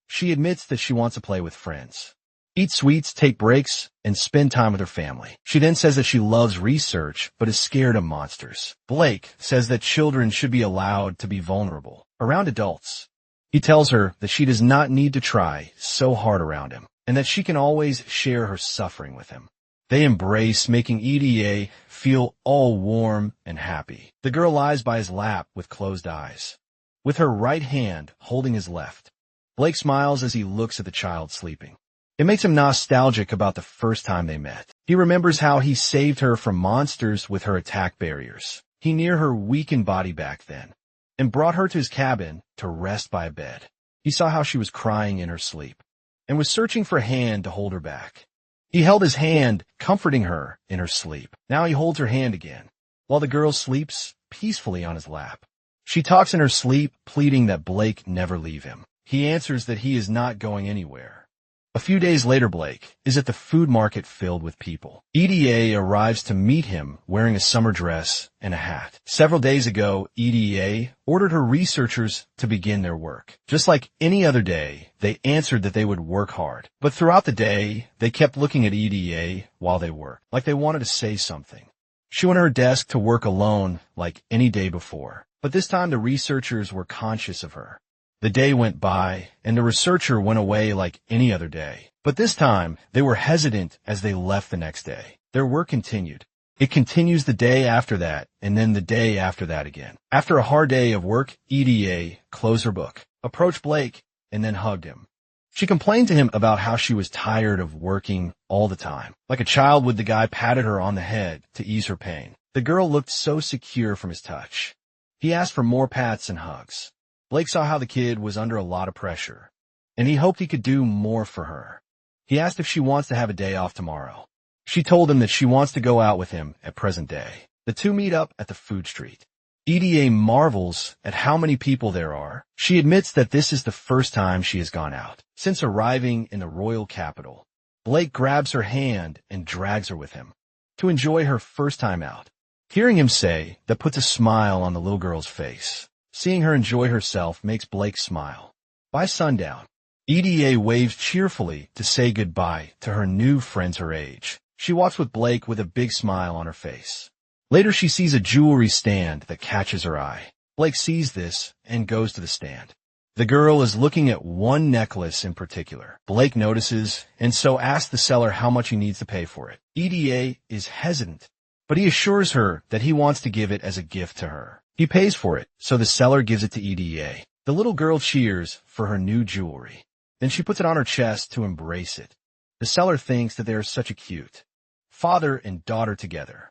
She admits that she wants to play with friends, eat sweets, take breaks, and spend time with her family. She then says that she loves research, but is scared of monsters. Blake says that children should be allowed to be vulnerable around adults. He tells her that she does not need to try so hard around him, and that she can always share her suffering with him. They embrace, making EDA feel all warm and happy. The girl lies by his lap with closed eyes, with her right hand holding his left. Blake smiles as he looks at the child sleeping. It makes him nostalgic about the first time they met. He remembers how he saved her from monsters with her attack barriers. He knew her weakened body back then, and brought her to his cabin to rest by a bed. He saw how she was crying in her sleep, and was searching for a hand to hold her back. He held his hand, comforting her in her sleep. Now he holds her hand again, while the girl sleeps peacefully on his lap. She talks in her sleep, pleading that Blake never leave him. He answers that he is not going anywhere. A few days later, Blake is at the food market filled with people. EDA arrives to meet him wearing a summer dress and a hat. Several days ago, EDA ordered her researchers to begin their work. Just like any other day, they answered that they would work hard. But throughout the day, they kept looking at EDA while they worked, like they wanted to say something. She went to her desk to work alone like any day before. But this time the researchers were conscious of her. The day went by, and the researcher went away like any other day. But this time, they were hesitant as they left the next day. Their work continued. It continues the day after that, and then the day after that again. After a hard day of work, EDA closed her book, approached Blake, and then hugged him. She complained to him about how she was tired of working all the time. Like a child would, the guy patted her on the head to ease her pain. The girl looked so secure from his touch. He asked for more pats and hugs. Blake saw how the kid was under a lot of pressure, and he hoped he could do more for her. He asked if she wants to have a day off tomorrow. She told him that she wants to go out with him at present day. The two meet up at the food street. EDA marvels at how many people there are. She admits that this is the first time she has gone out since arriving in the royal capital. Blake grabs her hand and drags her with him to enjoy her first time out. Hearing him say that puts a smile on the little girl's face. Seeing her enjoy herself makes Blake smile. By sundown, EDA waves cheerfully to say goodbye to her new friends her age. She walks with Blake with a big smile on her face. Later she sees a jewelry stand that catches her eye. Blake sees this and goes to the stand. The girl is looking at one necklace in particular. Blake notices and so asks the seller how much he needs to pay for it. EDA is hesitant, but he assures her that he wants to give it as a gift to her. He pays for it, so the seller gives it to EDA. The little girl cheers for her new jewelry. Then she puts it on her chest to embrace it. The seller thinks that they are such a cute father and daughter together.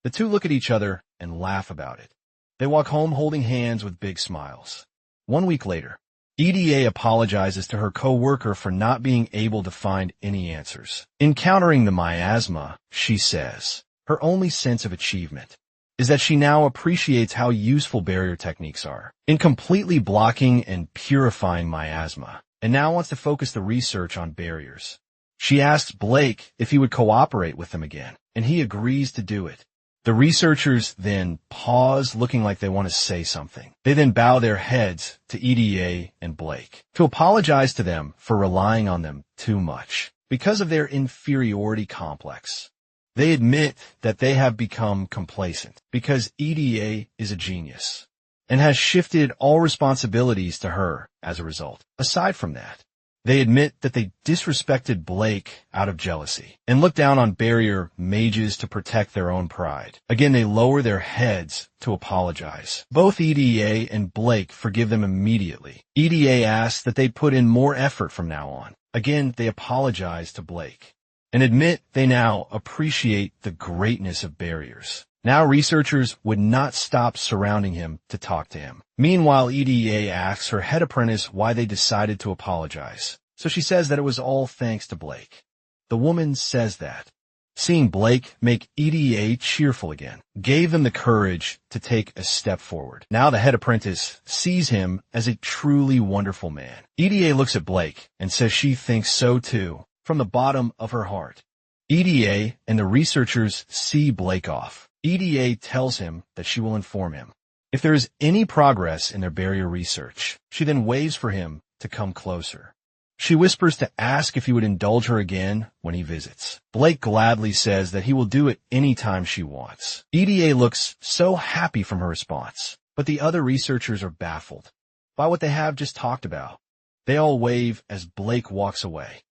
The two look at each other and laugh about it. They walk home holding hands with big smiles. 1 week later, EDA apologizes to her co-worker for not being able to find any answers. Encountering the miasma, she says, her only sense of achievement is that she now appreciates how useful barrier techniques are in completely blocking and purifying miasma, and now wants to focus the research on barriers. She asks Blake if he would cooperate with them again, and he agrees to do it. The researchers then pause, looking like they want to say something. They then bow their heads to EDA and Blake to apologize to them for relying on them too much because of their inferiority complex. They admit that they have become complacent because EDA is a genius and has shifted all responsibilities to her as a result. Aside from that, They admit that they disrespected Blake out of jealousy and look down on barrier mages to protect their own pride. Again, they lower their heads to apologize. Both EDA and Blake forgive them immediately. EDA asks that they put in more effort from now on. Again, they apologize to Blake and admit they now appreciate the greatness of barriers. Now researchers would not stop surrounding him to talk to him. Meanwhile, EDA asks her head apprentice why they decided to apologize. So she says that it was all thanks to Blake. The woman says that, seeing Blake make EDA cheerful again, gave them the courage to take a step forward. Now the head apprentice sees him as a truly wonderful man. EDA looks at Blake and says she thinks so too, from the bottom of her heart. EDA and the researchers see Blake off. EDA tells him that she will inform him if there is any progress in their barrier research. She then waves for him to come closer. She whispers to ask if he would indulge her again when he visits. Blake gladly says that he will do it anytime she wants. EDA looks so happy from her response, but the other researchers are baffled by what they have just talked about. They all wave as Blake walks away.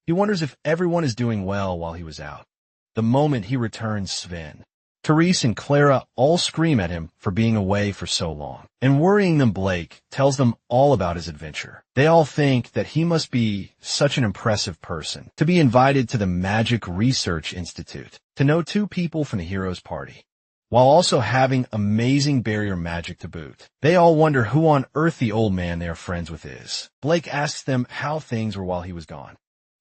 He wonders if everyone is doing well while he was out. The moment he returns, Sven, Therese and Clara all scream at him for being away for so long. And worrying them, Blake tells them all about his adventure. They all think that he must be such an impressive person to be invited to the Magic Research Institute, to know 2 people from the hero's party, while also having amazing barrier magic to boot. They all wonder who on earth the old man they are friends with is. Blake asks them how things were while he was gone.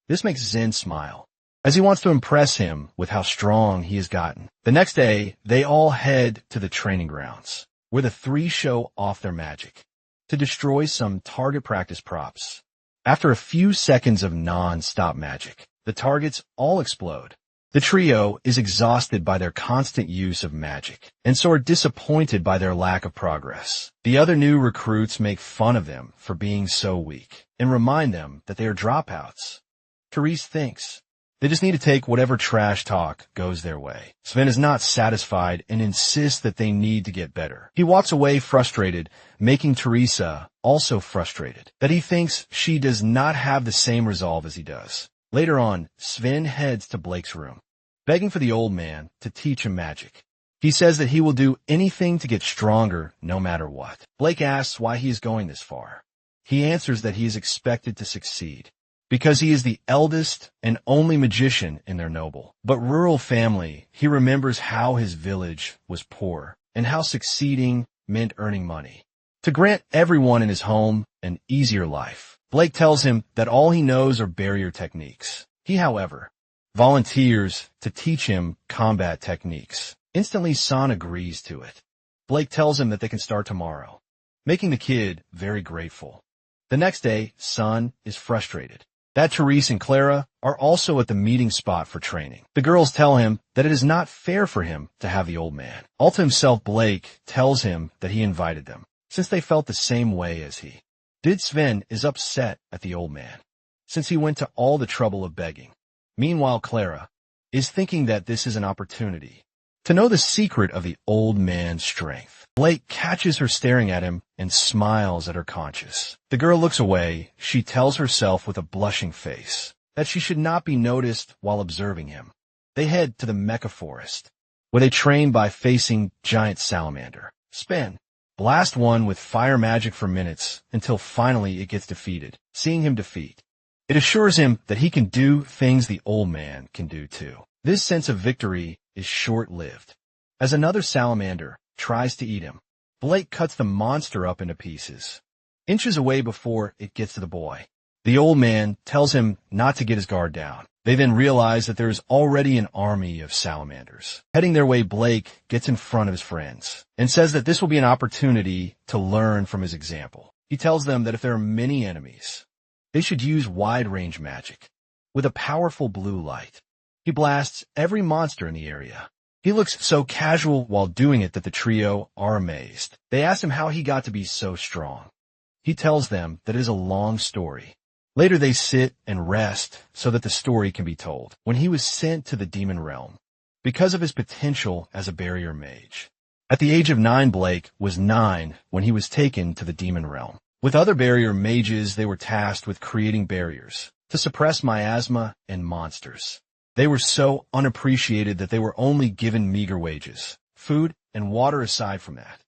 This makes Zen smile, as he wants to impress him with how strong he has gotten. The next day, they all head to the training grounds, where the 3 show off their magic to destroy some target practice props. After a few seconds of non-stop magic, the targets all explode. The trio is exhausted by their constant use of magic, and so are disappointed by their lack of progress. The other new recruits make fun of them for being so weak, and remind them that they are dropouts. Therese thinks they just need to take whatever trash talk goes their way. Sven is not satisfied and insists that they need to get better. He walks away frustrated, making Teresa also frustrated, that he thinks she does not have the same resolve as he does. Later on, Sven heads to Blake's room, begging for the old man to teach him magic. He says that he will do anything to get stronger no matter what. Blake asks why he is going this far. He answers that he is expected to succeed, because he is the eldest and only magician in their noble but rural family. He remembers how his village was poor and how succeeding meant earning money to grant everyone in his home an easier life. Blake tells him that all he knows are barrier techniques. He, however, volunteers to teach him combat techniques. Instantly, San agrees to it. Blake tells him that they can start tomorrow, making the kid very grateful. The next day, San is frustrated that Therese and Clara are also at the meeting spot for training. The girls tell him that it is not fair for him to have the old man. All to himself, Blake tells him that he invited them, since they felt the same way as he did. Sven is upset at the old man, since he went to all the trouble of begging. Meanwhile, Clara is thinking that this is an opportunity to know the secret of the old man's strength. Blake catches her staring at him and smiles at her conscience. The girl looks away. She tells herself with a blushing face that she should not be noticed while observing him. They head to the mecha forest, where they train by facing giant salamander. Spin. Blast one with fire magic for minutes until finally it gets defeated. Seeing him defeat, it assures him that he can do things the old man can do too. This sense of victory is short-lived, as another salamander tries to eat him. Blake cuts the monster up into pieces, inches away before it gets to the boy. The old man tells him not to get his guard down. They then realize that there is already an army of salamanders. Heading their way, Blake gets in front of his friends and says that this will be an opportunity to learn from his example. He tells them that if there are many enemies, they should use wide-range magic with a powerful blue light. He blasts every monster in the area. He looks so casual while doing it that the trio are amazed. They ask him how he got to be so strong. He tells them that it is a long story. Later they sit and rest so that the story can be told. When he was sent to the demon realm, because of his potential as a barrier mage. At the age of 9, Blake was 9 when he was taken to the demon realm. With other barrier mages, they were tasked with creating barriers to suppress miasma and monsters. They were so unappreciated that they were only given meager wages, food, and water aside from that.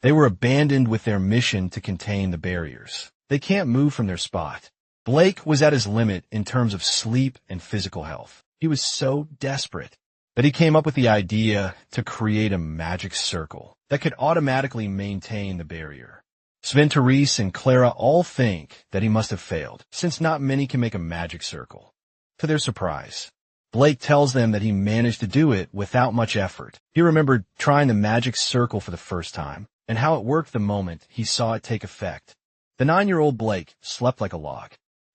They were abandoned with their mission to contain the barriers. They can't move from their spot. Blake was at his limit in terms of sleep and physical health. He was so desperate that he came up with the idea to create a magic circle that could automatically maintain the barrier. Sven, Therese, and Clara all think that he must have failed, since not many can make a magic circle. To their surprise, Blake tells them that he managed to do it without much effort. He remembered trying the magic circle for the first time, and how it worked the moment he saw it take effect. The 9-year-old Blake slept like a log.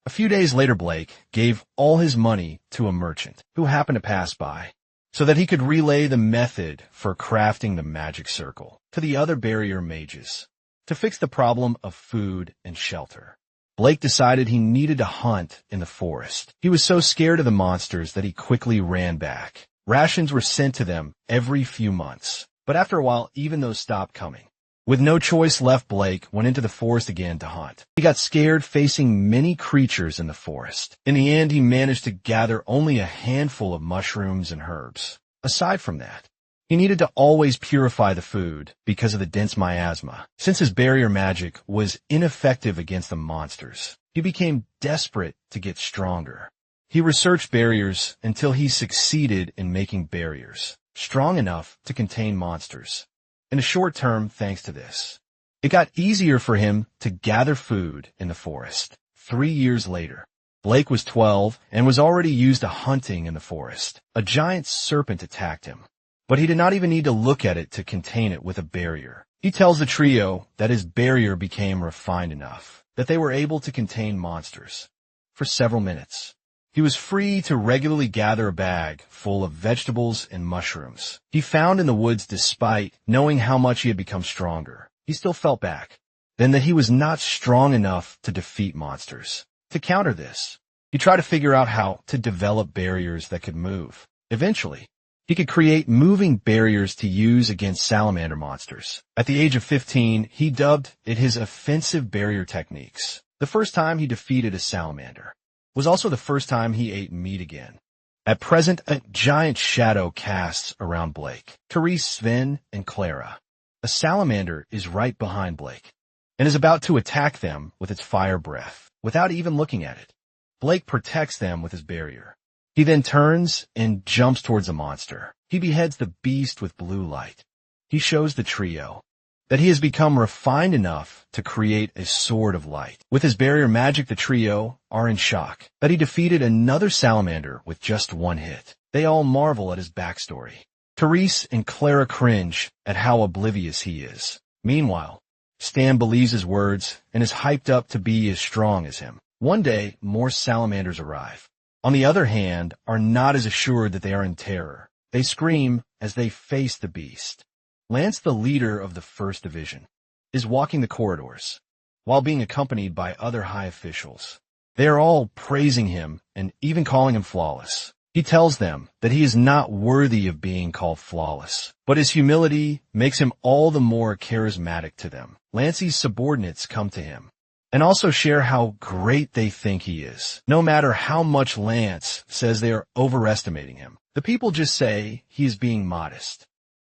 A few days later, Blake gave all his money to a merchant who happened to pass by, so that he could relay the method for crafting the magic circle to the other barrier mages to fix the problem of food and shelter. Blake decided he needed to hunt in the forest. He was so scared of the monsters that he quickly ran back. Rations were sent to them every few months, but after a while, even those stopped coming. With no choice left, Blake went into the forest again to hunt. He got scared facing many creatures in the forest. In the end, he managed to gather only a handful of mushrooms and herbs. Aside from that, he needed to always purify the food because of the dense miasma. Since his barrier magic was ineffective against the monsters, he became desperate to get stronger. He researched barriers until he succeeded in making barriers strong enough to contain monsters. In a short term, thanks to this, it got easier for him to gather food in the forest. 3 years later, Blake was 12 and was already used to hunting in the forest. A giant serpent attacked him, but he did not even need to look at it to contain it with a barrier. He tells the trio that his barrier became refined enough that they were able to contain monsters. For several minutes, he was free to regularly gather a bag full of vegetables and mushrooms he found in the woods. Despite knowing how much he had become stronger, he still felt back then that he was not strong enough to defeat monsters. To counter this, he tried to figure out how to develop barriers that could move. Eventually, he could create moving barriers to use against salamander monsters. At the age of 15, he dubbed it his offensive barrier techniques. The first time he defeated a salamander was also the first time he ate meat again. At present, a giant shadow casts around Blake, Therese, Sven, and Clara. A salamander is right behind Blake and is about to attack them with its fire breath without even looking at it. Blake protects them with his barrier. He then turns and jumps towards the monster. He beheads the beast with blue light. He shows the trio that he has become refined enough to create a sword of light. With his barrier magic, the trio are in shock that he defeated another salamander with just one hit. They all marvel at his backstory. Therese and Clara cringe at how oblivious he is. Meanwhile, Stan believes his words and is hyped up to be as strong as him. One day, more salamanders arrive. On the other hand, are not as assured that they are in terror. They scream as they face the beast. Lance, the leader of the 1st Division, is walking the corridors while being accompanied by other high officials. They are all praising him and even calling him flawless. He tells them that he is not worthy of being called flawless, but his humility makes him all the more charismatic to them. Lance's subordinates come to him and also share how great they think he is. No matter how much Lance says they are overestimating him, the people just say he is being modest.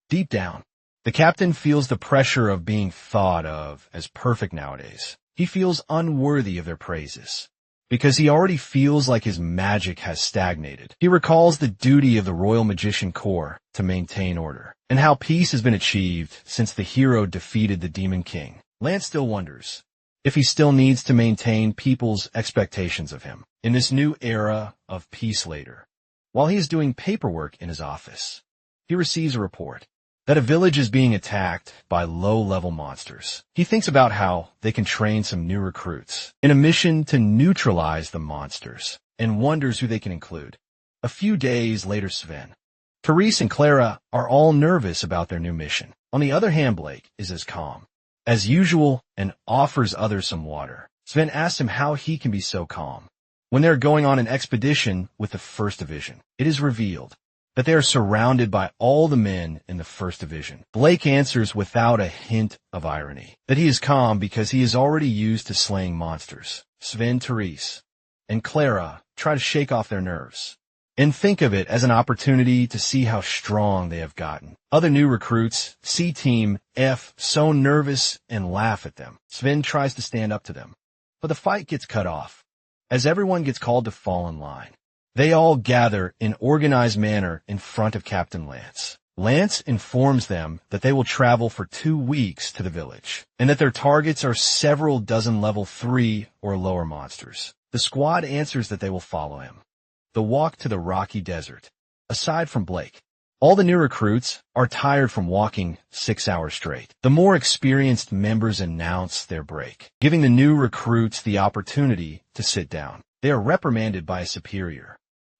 Deep down, the captain feels the pressure of being thought of as perfect nowadays. He feels unworthy of their praises because he already feels like his magic has stagnated. He recalls the duty of the Royal Magician Corps to maintain order and how peace has been achieved since the hero defeated the Demon King. Lance still wonders if he still needs to maintain people's expectations of him in this new era of peace later. While he is doing paperwork in his office, he receives a report that a village is being attacked by low-level monsters. He thinks about how they can train some new recruits in a mission to neutralize the monsters and wonders who they can include. A few days later, Sven, Therese, and Clara are all nervous about their new mission. On the other hand, Blake is as calm as usual and offers others some water. Sven asks him how he can be so calm when they're going on an expedition with the 1st Division. It is revealed that they are surrounded by all the men in the first division. Blake answers without a hint of irony, that he is calm because he is already used to slaying monsters. Sven, Therese, and Clara try to shake off their nerves and think of it as an opportunity to see how strong they have gotten. Other new recruits see Team F so nervous and laugh at them. Sven tries to stand up to them, but the fight gets cut off as everyone gets called to fall in line. They all gather in organized manner in front of Captain Lance. Lance informs them that they will travel for 2 weeks to the village, and that their targets are several dozen level 3 or lower monsters. The squad answers that they will follow him. The walk to the rocky desert. Aside from Blake, all the new recruits are tired from walking 6 hours straight. The more experienced members announce their break, giving the new recruits the opportunity to sit down. They are reprimanded by a superior,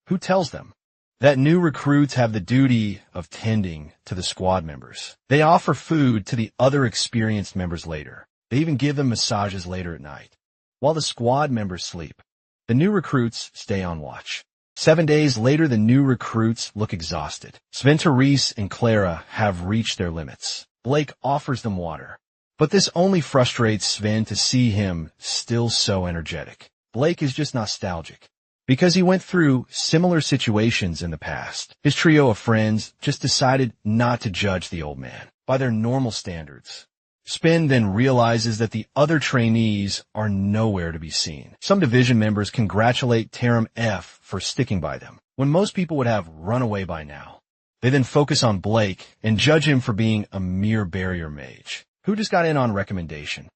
who tells them that new recruits have the duty of tending to the squad members. They offer food to the other experienced members later. They even give them massages later at night. While the squad members sleep, the new recruits stay on watch. 7 days later, the new recruits look exhausted. Sven, Therese, and Clara have reached their limits. Blake offers them water, but this only frustrates Sven to see him still so energetic. Blake is just nostalgic, because he went through similar situations in the past. His trio of friends just decided not to judge the old man by their normal standards. Sven then realizes that the other trainees are nowhere to be seen. Some division members congratulate Team F for sticking by them, when most people would have run away by now. They then focus on Blake and judge him for being a mere barrier mage, who just got in on recommendation.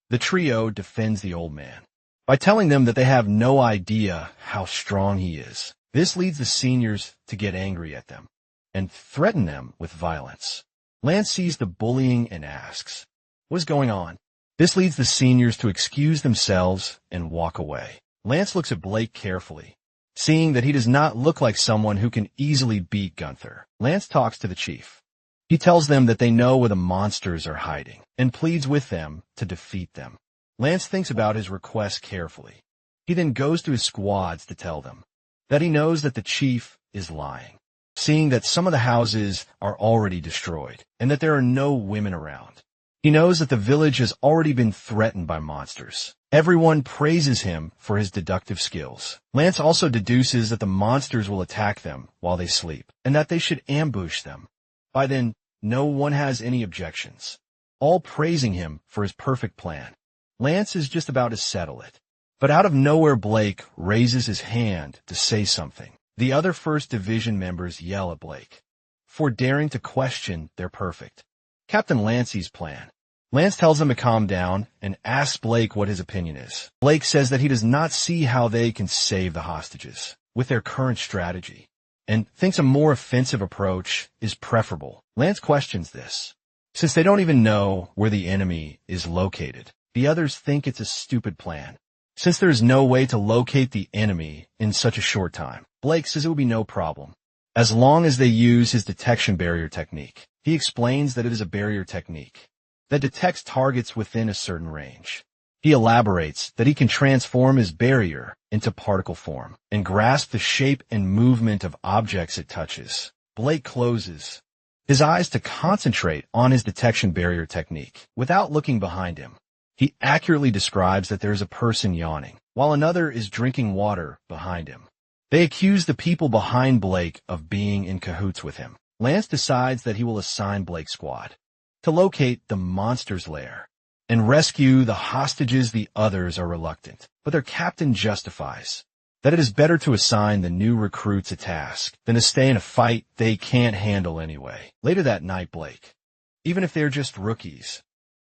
The trio defends the old man by telling them that they have no idea how strong he is. This leads the seniors to get angry at them and threaten them with violence. Lance sees the bullying and asks, "What is going on?" This leads the seniors to excuse themselves and walk away. Lance looks at Blake carefully, seeing that he does not look like someone who can easily beat Gunther. Lance talks to the chief. He tells them that they know where the monsters are hiding and pleads with them to defeat them. Lance thinks about his request carefully. He then goes to his squads to tell them that he knows that the chief is lying, seeing that some of the houses are already destroyed and that there are no women around. He knows that the village has already been threatened by monsters. Everyone praises him for his deductive skills. Lance also deduces that the monsters will attack them while they sleep, and that they should ambush them. By then, no one has any objections, all praising him for his perfect plan. Lance is just about to settle it, but out of nowhere Blake raises his hand to say something. The other First Division members yell at Blake for daring to question their perfect Captain Lancey's plan. Lance tells them to calm down and asks Blake what his opinion is. Blake says that he does not see how they can save the hostages with their current strategy, and thinks a more offensive approach is preferable. Lance questions this, since they don't even know where the enemy is located. The others think it's a stupid plan, since there is no way to locate the enemy in such a short time. Blake says it will be no problem, as long as they use his detection barrier technique. He explains that it is a barrier technique that detects targets within a certain range. He elaborates that he can transform his barrier into particle form and grasp the shape and movement of objects it touches. Blake closes his eyes to concentrate on his detection barrier technique. Without looking behind him, he accurately describes that there is a person yawning, while another is drinking water behind him. They accuse the people behind Blake of being in cahoots with him. Lance decides that he will assign Blake's squad to locate the monster's lair and rescue the hostages. The others are reluctant, but their captain justifies that it is better to assign the new recruits a task than to stay in a fight they can't handle anyway. Later that night, Blake, even if they're just rookies,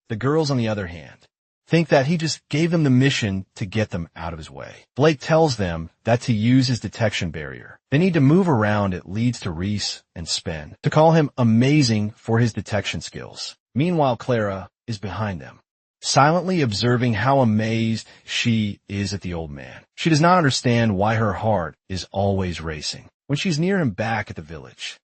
the girls, on the other hand, think that he just gave them the mission to get them out of his way. Blake tells them that to use his detection barrier, they need to move around. It leads to Reese and Spen to call him amazing for his detection skills. Meanwhile, Clara is behind them, silently observing how amazed she is at the old man. She does not understand why her heart is always racing when she's near him back at the village.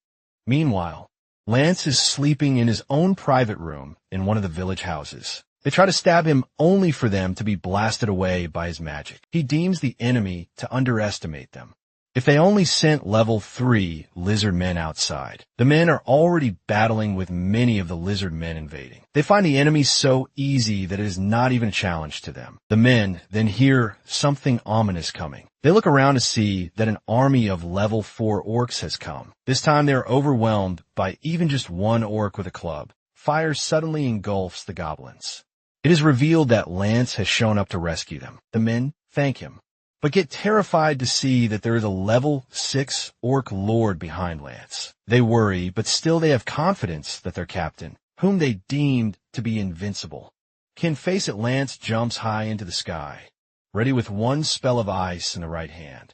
Meanwhile, Lance is sleeping in his own private room in one of the village houses. They try to stab him only for them to be blasted away by his magic. He deems the enemy to underestimate them If they only sent level 3 lizard men outside, the men are already battling with many of the lizard men invading. They find the enemy so easy that it is not even a challenge to them. The men then hear something ominous coming. They look around to see that an army of level 4 orcs has come. This time they are overwhelmed by even just one orc with a club. Fire suddenly engulfs the goblins. It is revealed that Lance has shown up to rescue them. The men thank him, but get terrified to see that there is a level 6 orc lord behind Lance. They worry, but still they have confidence that their captain, whom they deemed to be invincible, can face it. Lance jumps high into the sky, ready with one spell of ice in the right hand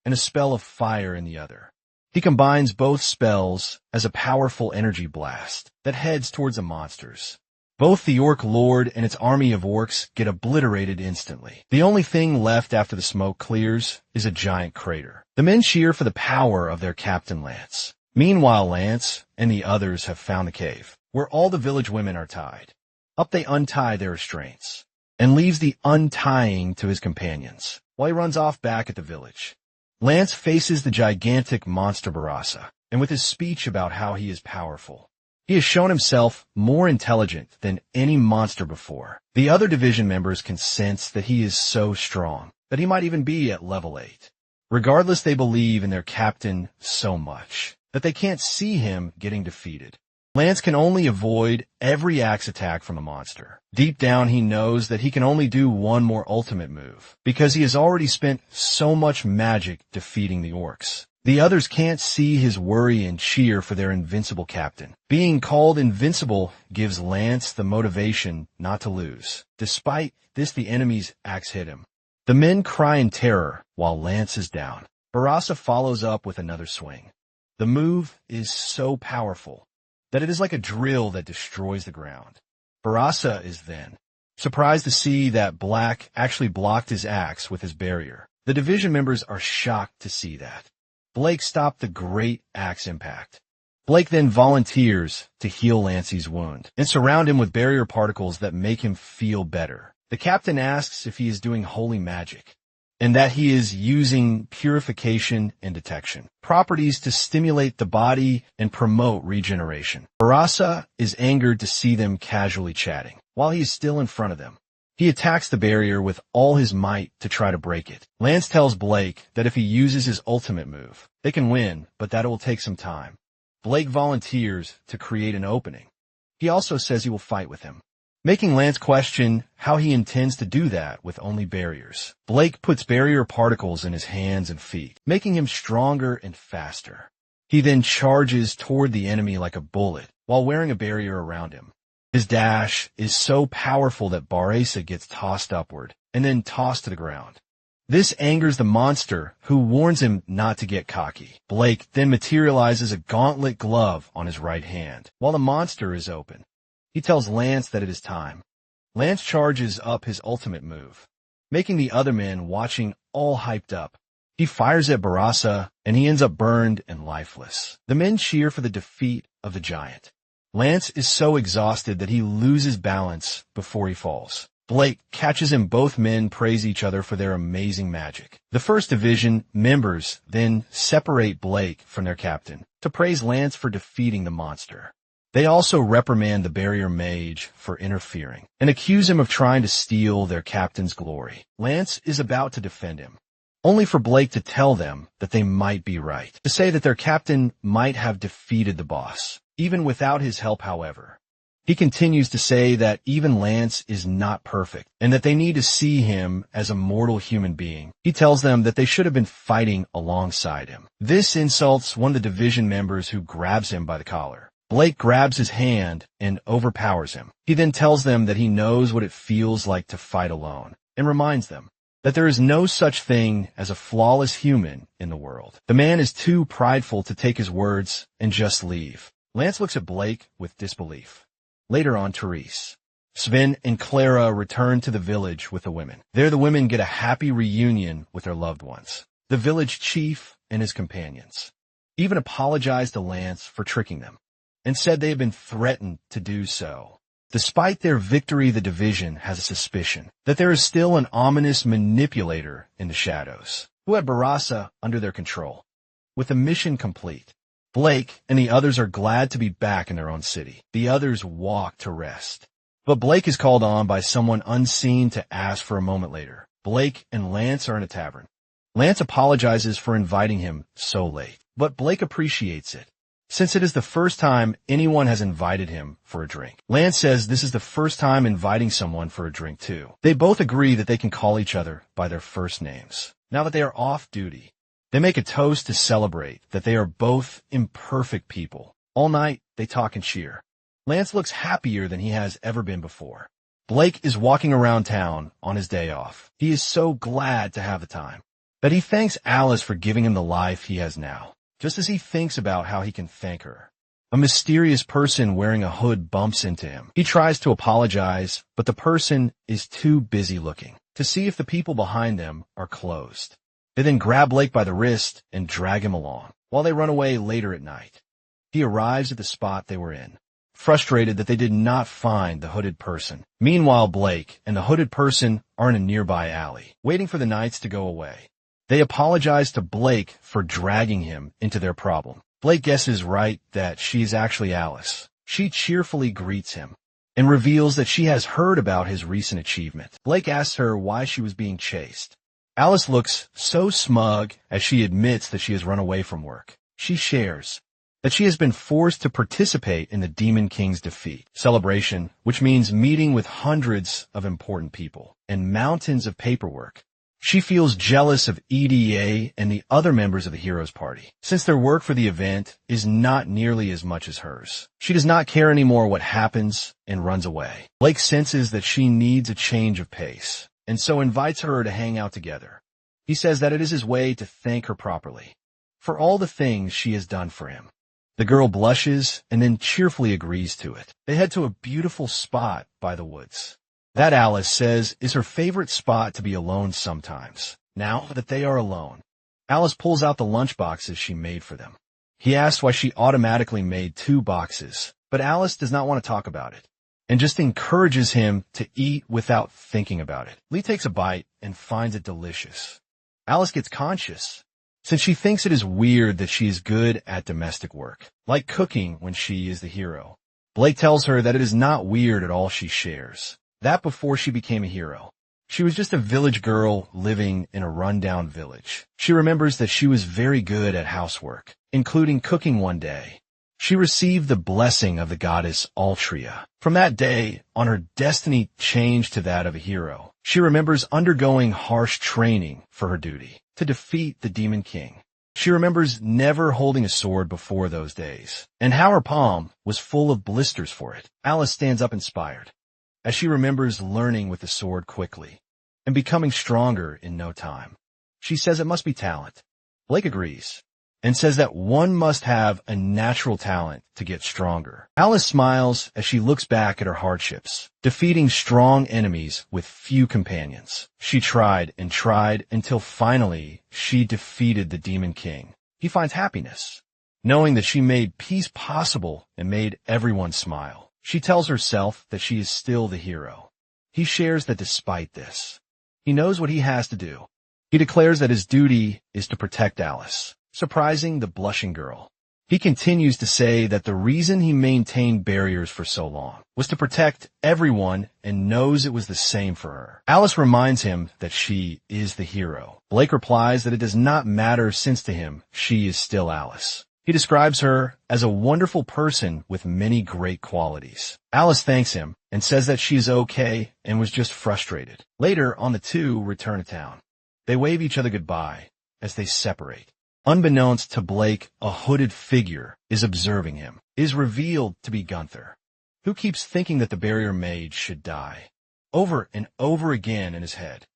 and a spell of fire in the other. He combines both spells as a powerful energy blast that heads towards the monsters. Both the Orc Lord and its army of orcs get obliterated instantly. The only thing left after the smoke clears is a giant crater. The men cheer for the power of their captain Lance. Meanwhile, Lance and the others have found the cave, where all the village women are tied. Up they untie their restraints, and leaves the untying to his companions, while he runs off back at the village. Lance faces the gigantic monster Barasa, and with his speech about how he is powerful, he has shown himself more intelligent than any monster before. The other division members can sense that he is so strong that he might even be at level 8. Regardless, they believe in their captain so much that they can't see him getting defeated. Lance can only avoid every axe attack from the monster. Deep down, he knows that he can only do one more ultimate move, because he has already spent so much magic defeating the orcs. The others can't see his worry and cheer for their invincible captain. Being called invincible gives Lance the motivation not to lose. Despite this, the enemy's axe hit him. The men cry in terror while Lance is down. Barasa follows up with another swing. The move is so powerful that it is like a drill that destroys the ground. Barasa is then surprised to see that Black actually blocked his axe with his barrier. The division members are shocked to see that. Blake stopped the great axe impact. Blake then volunteers to heal Lancey's wound and surround him with barrier particles that make him feel better. The captain asks if he is doing holy magic, and that he is using purification and detection, properties to stimulate the body and promote regeneration. Barasa is angered to see them casually chatting while he is still in front of them. He attacks the barrier with all his might to try to break it. Lance tells Blake that if he uses his ultimate move, they can win, but that it will take some time. Blake volunteers to create an opening. He also says he will fight with him, making Lance question how he intends to do that with only barriers. Blake puts barrier particles in his hands and feet, making him stronger and faster. He then charges toward the enemy like a bullet while wearing a barrier around him. His dash is so powerful that Barasa gets tossed upward and then tossed to the ground. This angers the monster, who warns him not to get cocky. Blake then materializes a gauntlet glove on his right hand while the monster is open. He tells Lance that it is time. Lance charges up his ultimate move, making the other men watching all hyped up. He fires at Barasa, and he ends up burned and lifeless. The men cheer for the defeat of the giant. Lance is so exhausted that he loses balance before he falls. Blake catches him. Both men praise each other for their amazing magic. The First Division members then separate Blake from their captain to praise Lance for defeating the monster. They also reprimand the barrier mage for interfering and accuse him of trying to steal their captain's glory. Lance is about to defend him, only for Blake to tell them that they might be right, to say that their captain might have defeated the boss. Even without his help, however, he continues to say that even Lance is not perfect and that they need to see him as a mortal human being. He tells them that they should have been fighting alongside him. This insults one of the division members, who grabs him by the collar. Blake grabs his hand and overpowers him. He then tells them that he knows what it feels like to fight alone and reminds them that there is no such thing as a flawless human in the world. The man is too prideful to take his words and just leave. Lance looks at Blake with disbelief. Later on, Therese, Sven, and Clara return to the village with the women. There, the women get a happy reunion with their loved ones. The village chief and his companions even apologized to Lance for tricking them and said they had been threatened to do so. Despite their victory, the division has a suspicion that there is still an ominous manipulator in the shadows. who had Barasa under their control. With the mission complete, Blake and the others are glad to be back in their own city. The others walk to rest. But Blake is called on by someone unseen to ask for a moment later. Blake and Lance are in a tavern. Lance apologizes for inviting him so late, but Blake appreciates it, since it is the first time anyone has invited him for a drink. Lance says this is the first time inviting someone for a drink too. They both agree that they can call each other by their first names. Now that they are off duty, they make a toast to celebrate that they are both imperfect people. All night, they talk and cheer. Lance looks happier than he has ever been before. Blake is walking around town on his day off. He is so glad to have the time that he thanks Alice for giving him the life he has now. Just as he thinks about how he can thank her, a mysterious person wearing a hood bumps into him. He tries to apologize, but the person is too busy looking to see if the people behind them are closed. They then grab Blake by the wrist and drag him along, while they run away later at night. He arrives at the spot they were in, frustrated that they did not find the hooded person. Meanwhile, Blake and the hooded person are in a nearby alley, waiting for the nights to go away. They apologize to Blake for dragging him into their problem. Blake guesses right that she is actually Alice. She cheerfully greets him and reveals that she has heard about his recent achievement. Blake asks her why she was being chased. Alice looks so smug as she admits that she has run away from work. She shares that she has been forced to participate in the Demon King's defeat celebration, which means meeting with hundreds of important people and mountains of paperwork. She feels jealous of EDA and the other members of the Heroes Party, since their work for the event is not nearly as much as hers. She does not care anymore what happens and runs away. Blake senses that she needs a change of pace, and so invites her to hang out together. He says that it is his way to thank her properly for all the things she has done for him. The girl blushes and then cheerfully agrees to it. They head to a beautiful spot by the woods. That, Alice says, is her favorite spot to be alone sometimes. Now that they are alone, Alice pulls out the lunch boxes she made for them. He asks why she automatically made 2 boxes, but Alice does not want to talk about it, and just encourages him to eat without thinking about it. Lee takes a bite and finds it delicious. Alice gets conscious, since she thinks it is weird that she is good at domestic work, like cooking when she is the hero. Blake tells her that it is not weird at all. She shares that before she became a hero, she was just a village girl living in a rundown village. She remembers that she was very good at housework, including cooking one day. She received the blessing of the goddess Altria. From that day on, her destiny changed to that of a hero. She remembers undergoing harsh training for her duty to defeat the Demon King. She remembers never holding a sword before those days, and how her palm was full of blisters for it. Alice stands up inspired, as she remembers learning with the sword quickly and becoming stronger in no time. She says it must be talent. Blake agrees and says that one must have a natural talent to get stronger. Alice smiles as she looks back at her hardships, defeating strong enemies with few companions. She tried and tried until finally she defeated the Demon King. He finds happiness, knowing that she made peace possible and made everyone smile. She tells herself that she is still the hero. He shares that despite this, he knows what he has to do. He declares that his duty is to protect Alice, surprising the blushing girl. He continues to say that the reason he maintained barriers for so long was to protect everyone and knows it was the same for her. Alice reminds him that she is the hero. Blake replies that it does not matter since to him she is still Alice. He describes her as a wonderful person with many great qualities. Alice thanks him and says that she is okay and was just frustrated. Later on, the two return to town. They wave each other goodbye as they separate. Unbeknownst to Blake, a hooded figure is observing him. It is revealed to be Gunther, who keeps thinking that the barrier mage should die. Over and over again in his head,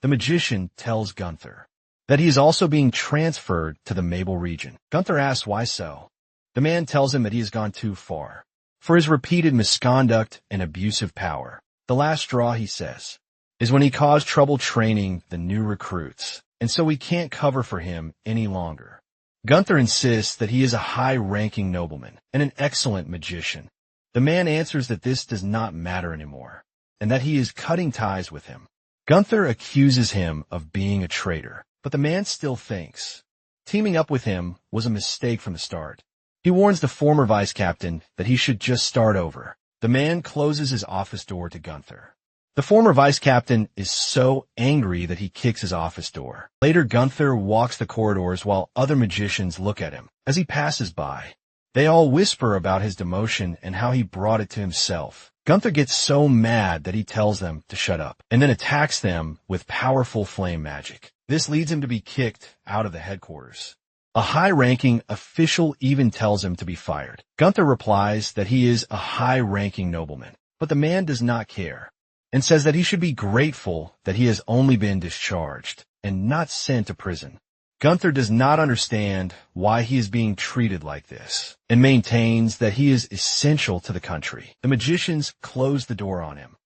the magician tells Gunther that he is also being transferred to the Mabel region. Gunther asks why so. The man tells him that he has gone too far for his repeated misconduct and abusive power. The last straw, he says, is when he caused trouble training the new recruits, and so we can't cover for him any longer. Gunther insists that he is a high-ranking nobleman and an excellent magician. The man answers that this does not matter anymore, and that he is cutting ties with him. Gunther accuses him of being a traitor, but the man still thinks. Teaming up with him was a mistake from the start. He warns the former vice captain that he should just start over. The man closes his office door to Gunther. The former vice captain is so angry that he kicks his office door. Later, Gunther walks the corridors while other magicians look at him. As he passes by, they all whisper about his demotion and how he brought it to himself. Gunther gets so mad that he tells them to shut up, and then attacks them with powerful flame magic. This leads him to be kicked out of the headquarters. A high-ranking official even tells him to be fired. Gunther replies that he is a high-ranking nobleman, but the man does not care, and says that he should be grateful that he has only been discharged and not sent to prison. Gunther does not understand why he is being treated like this, and maintains that he is essential to the country. The magicians close the door on him,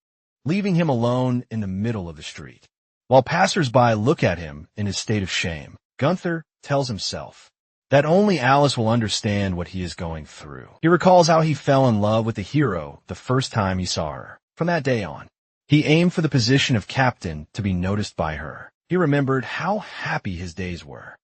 leaving him alone in the middle of the street. While passers-by look at him in his state of shame, Gunther tells himself that only Alice will understand what he is going through. He recalls how he fell in love with the hero the first time he saw her. From that day on, he aimed for the position of captain to be noticed by her. He remembered how happy his days were,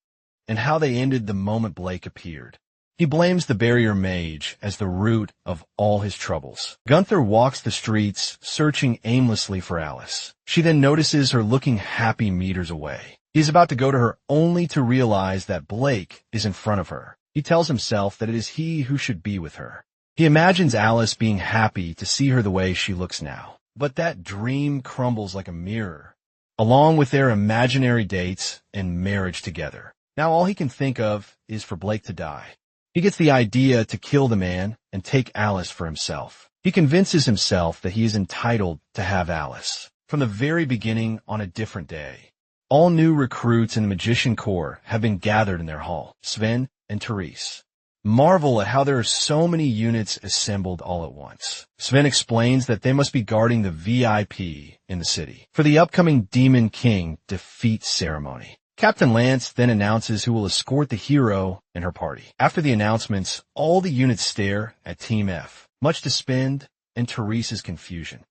and how they ended the moment Blake appeared. He blames the barrier mage as the root of all his troubles. Gunther walks the streets, searching aimlessly for Alice. She then notices her looking happy meters away. He is about to go to her only to realize that Blake is in front of her. He tells himself that it is he who should be with her. He imagines Alice being happy to see her the way she looks now. But that dream crumbles like a mirror, along with their imaginary dates and marriage together. Now all he can think of is for Blake to die. He gets the idea to kill the man and take Alice for himself. He convinces himself that he is entitled to have Alice. From the very beginning on a different day, all new recruits in the Magician Corps have been gathered in their hall. Sven and Therese marvel at how there are so many units assembled all at once. Sven explains that they must be guarding the VIP in the city for the upcoming Demon King defeat ceremony. Captain Lance then announces who will escort the hero and her party. After the announcements, all the units stare at Team F, much to Sven and Therese's confusion.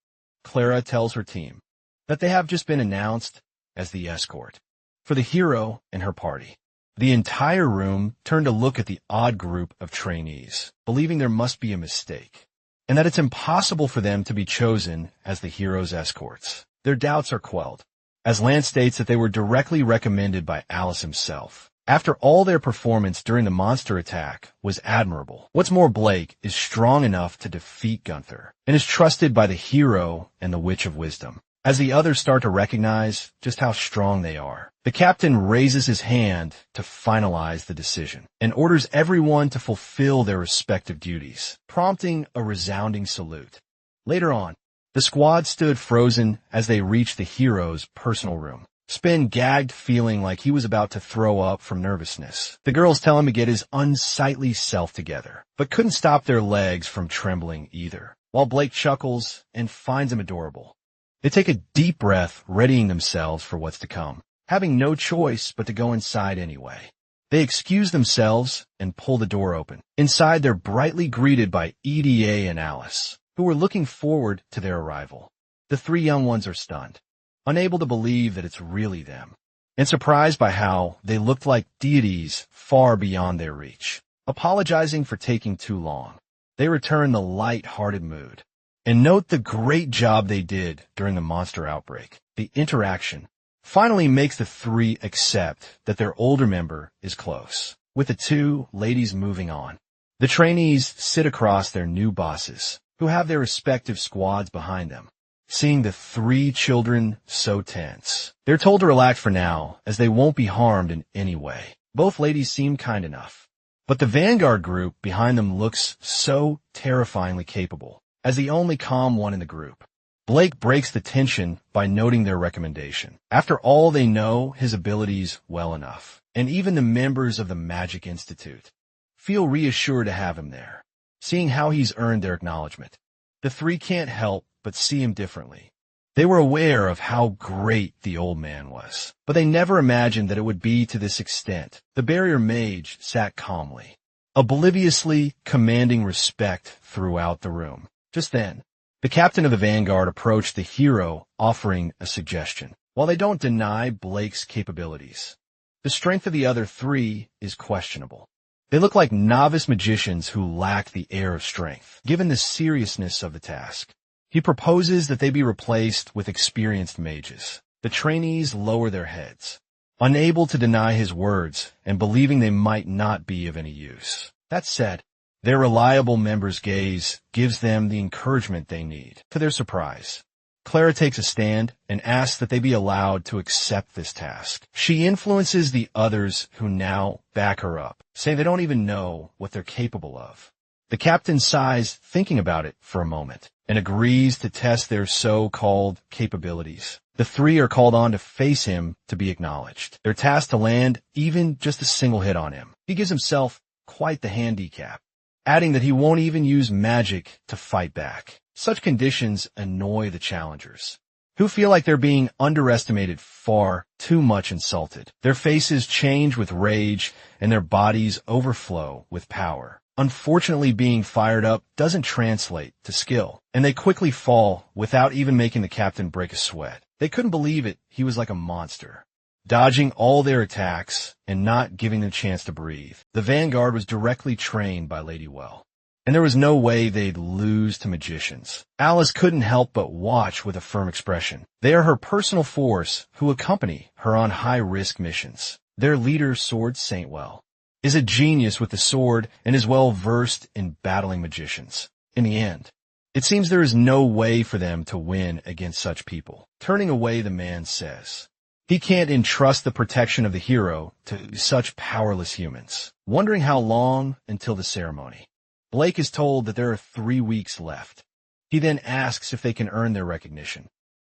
Clara tells her team that they have just been announced as the escort for the hero and her party. The entire room turned to look at the odd group of trainees, believing there must be a mistake, and that it's impossible for them to be chosen as the hero's escorts. Their doubts are quelled, as Lance states that they were directly recommended by Alice himself. After all, their performance during the monster attack was admirable. What's more, Blake is strong enough to defeat Gunther, and is trusted by the hero and the Witch of Wisdom. As the others start to recognize just how strong they are, the captain raises his hand to finalize the decision, and orders everyone to fulfill their respective duties, prompting a resounding salute. Later on, the squad stood frozen as they reached the hero's personal room. Sven gagged, feeling like he was about to throw up from nervousness. The girls tell him to get his unsightly self together, but couldn't stop their legs from trembling either, while Blake chuckles and finds him adorable. They take a deep breath, readying themselves for what's to come, having no choice but to go inside anyway. They excuse themselves and pull the door open. Inside, they're brightly greeted by EDA and Alice, who were looking forward to their arrival. The three young ones are stunned, unable to believe that it's really them, and surprised by how they looked like deities far beyond their reach. Apologizing for taking too long, they return the light-hearted mood, and note the great job they did during the monster outbreak. The interaction finally makes the three accept that their older member is close, with the two ladies moving on. The trainees sit across their new bosses, who have their respective squads behind them. Seeing the three children so tense, they're told to relax for now, as they won't be harmed in any way. Both ladies seem kind enough, but the vanguard group behind them looks so terrifyingly capable, as the only calm one in the group. Blake breaks the tension by noting their recommendation. After all, they know his abilities well enough, and even the members of the Magic Institute feel reassured to have him there, seeing how he's earned their acknowledgement. The three can't help but see him differently. They were aware of how great the old man was, but they never imagined that it would be to this extent. The barrier mage sat calmly, obliviously commanding respect throughout the room. Just then, the captain of the vanguard approached the hero, offering a suggestion. While they don't deny Blake's capabilities, The strength of the other three is questionable. They look like novice magicians who lack the air of strength, given the seriousness of the task. He proposes that they be replaced with experienced mages. The trainees lower their heads, unable to deny his words and believing they might not be of any use. That said, their reliable member's gaze gives them the encouragement they need. To their surprise, Clara takes a stand and asks that they be allowed to accept this task. She influences the others who now back her up, saying they don't even know what they're capable of. The captain sighs, thinking about it for a moment, and agrees to test their so-called capabilities. The three are called on to face him to be acknowledged. They're tasked to land even just a single hit on him. He gives himself quite the handicap, adding that he won't even use magic to fight back. Such conditions annoy the challengers, who feel like they're being underestimated, far too much insulted. Their faces change with rage and their bodies overflow with power. Unfortunately, being fired up doesn't translate to skill, and they quickly fall without even making the captain break a sweat. They couldn't believe it. He was like a monster, dodging all their attacks and not giving them a chance to breathe. The vanguard was directly trained by Lady Well, and there was no way they'd lose to magicians. Alice couldn't help but watch with a firm expression. They are her personal force who accompany her on high-risk missions. Their leader, Sword Saintwell, is a genius with the sword and is well versed in battling magicians. In the end, it seems there is no way for them to win against such people. Turning away, the man says he can't entrust the protection of the hero to such powerless humans. Wondering how long until the ceremony, Blake is told that there are 3 weeks left. He then asks if they can earn their recognition.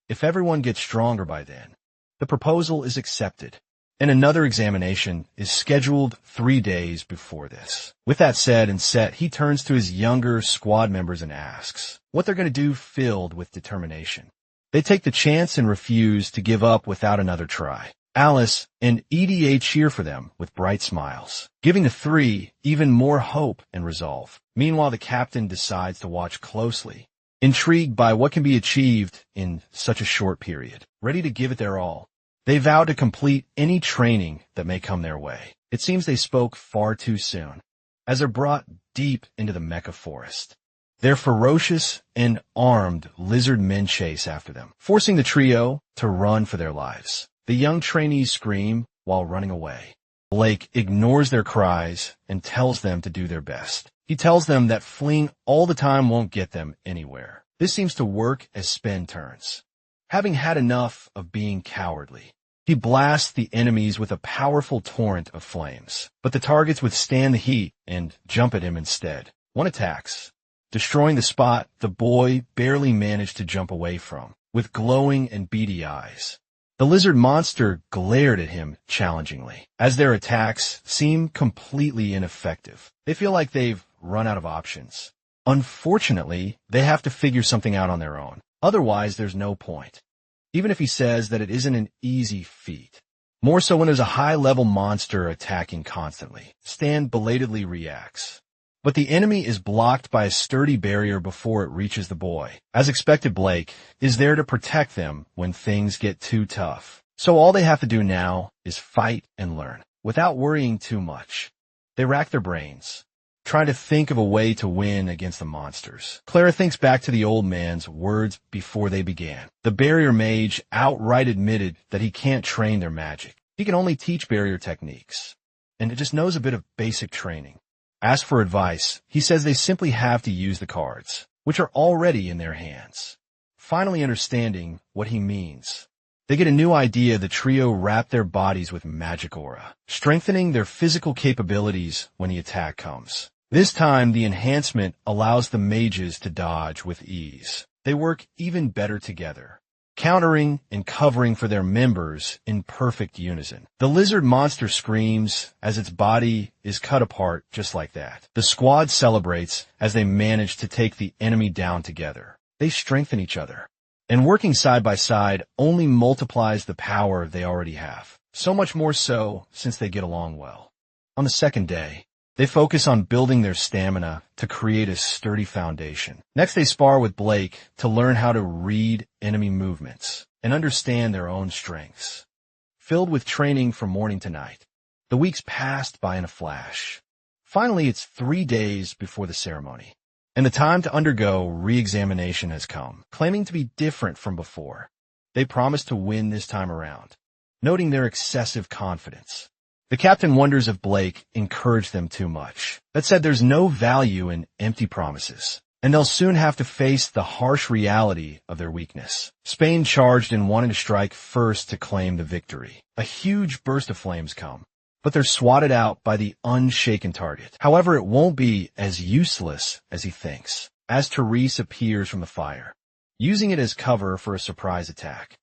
If everyone gets stronger by then, the proposal is accepted, and another examination is scheduled 3 days before this. With that said and set, he turns to his younger squad members and asks what they're going to do, filled with determination. They take the chance and refuse to give up without another try. Alice and EDA cheer for them with bright smiles, giving the three even more hope and resolve. Meanwhile, the captain decides to watch closely, intrigued by what can be achieved in such a short period. Ready to give it their all, they vow to complete any training that may come their way. It seems they spoke far too soon, as they're brought deep into the mecha forest. Their ferocious and armed lizard men chase after them, forcing the trio to run for their lives. The young trainees scream while running away. Blake ignores their cries and tells them to do their best. He tells them that fleeing all the time won't get them anywhere. This seems to work as spin turns. Having had enough of being cowardly, he blasts the enemies with a powerful torrent of flames, but the targets withstand the heat and jump at him instead. One attacks, destroying the spot the boy barely managed to jump away from, with glowing and beady eyes. The lizard monster glared at him challengingly, as their attacks seem completely ineffective. They feel like they've run out of options. Unfortunately, they have to figure something out on their own. Otherwise, there's no point, even if he says that it isn't an easy feat. More so when there's a high-level monster attacking constantly. Stan belatedly reacts, but the enemy is blocked by a sturdy barrier before it reaches the boy. As expected, Blake is there to protect them when things get too tough. So all they have to do now is fight and learn, without worrying too much. They rack their brains, trying to think of a way to win against the monsters. Clara thinks back to the old man's words before they began. The barrier mage outright admitted that he can't train their magic. He can only teach barrier techniques, and it just knows a bit of basic training. Asked for advice, he says they simply have to use the cards, which are already in their hands. Finally understanding what he means, they get a new idea. The trio wrap their bodies with magic aura, strengthening their physical capabilities when the attack comes. This time, the enhancement allows the mages to dodge with ease. They work even better together, countering and covering for their members in perfect unison. The lizard monster screams as its body is cut apart just like that. The squad celebrates as they manage to take the enemy down together. They strengthen each other, and working side by side only multiplies the power they already have. So much more so since they get along well. On the second day, they focus on building their stamina to create a sturdy foundation. Next, they spar with Blake to learn how to read enemy movements and understand their own strengths. filled with training from morning to night. The weeks passed by in a flash. Finally, it's 3 days before the ceremony, and the time to undergo re-examination has come, claiming to be different from before. They promise to win this time around, noting their excessive confidence. The captain wonders if Blake encouraged them too much. That said, there's no value in empty promises, and they'll soon have to face the harsh reality of their weakness. Spain charged and wanted to strike first to claim the victory. A huge burst of flames come, but they're swatted out by the unshaken target. However, it won't be as useless as he thinks, as Therese appears from the fire, using it as cover for a surprise attack.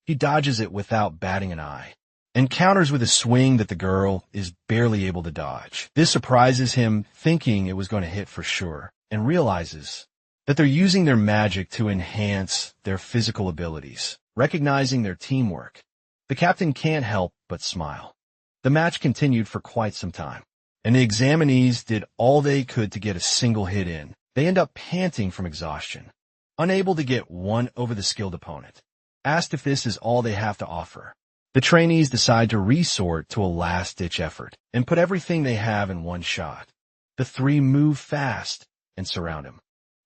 He dodges it without batting an eye, and counters with a swing that the girl is barely able to dodge. This surprises him, thinking it was going to hit for sure, and realizes that they're using their magic to enhance their physical abilities. Recognizing their teamwork, the captain can't help but smile. The match continued for quite some time, and the examinees did all they could to get a single hit in. They end up panting from exhaustion, unable to get one over the skilled opponent. Asked if this is all they have to offer, the trainees decide to resort to a last-ditch effort and put everything they have in one shot. The three move fast and surround him,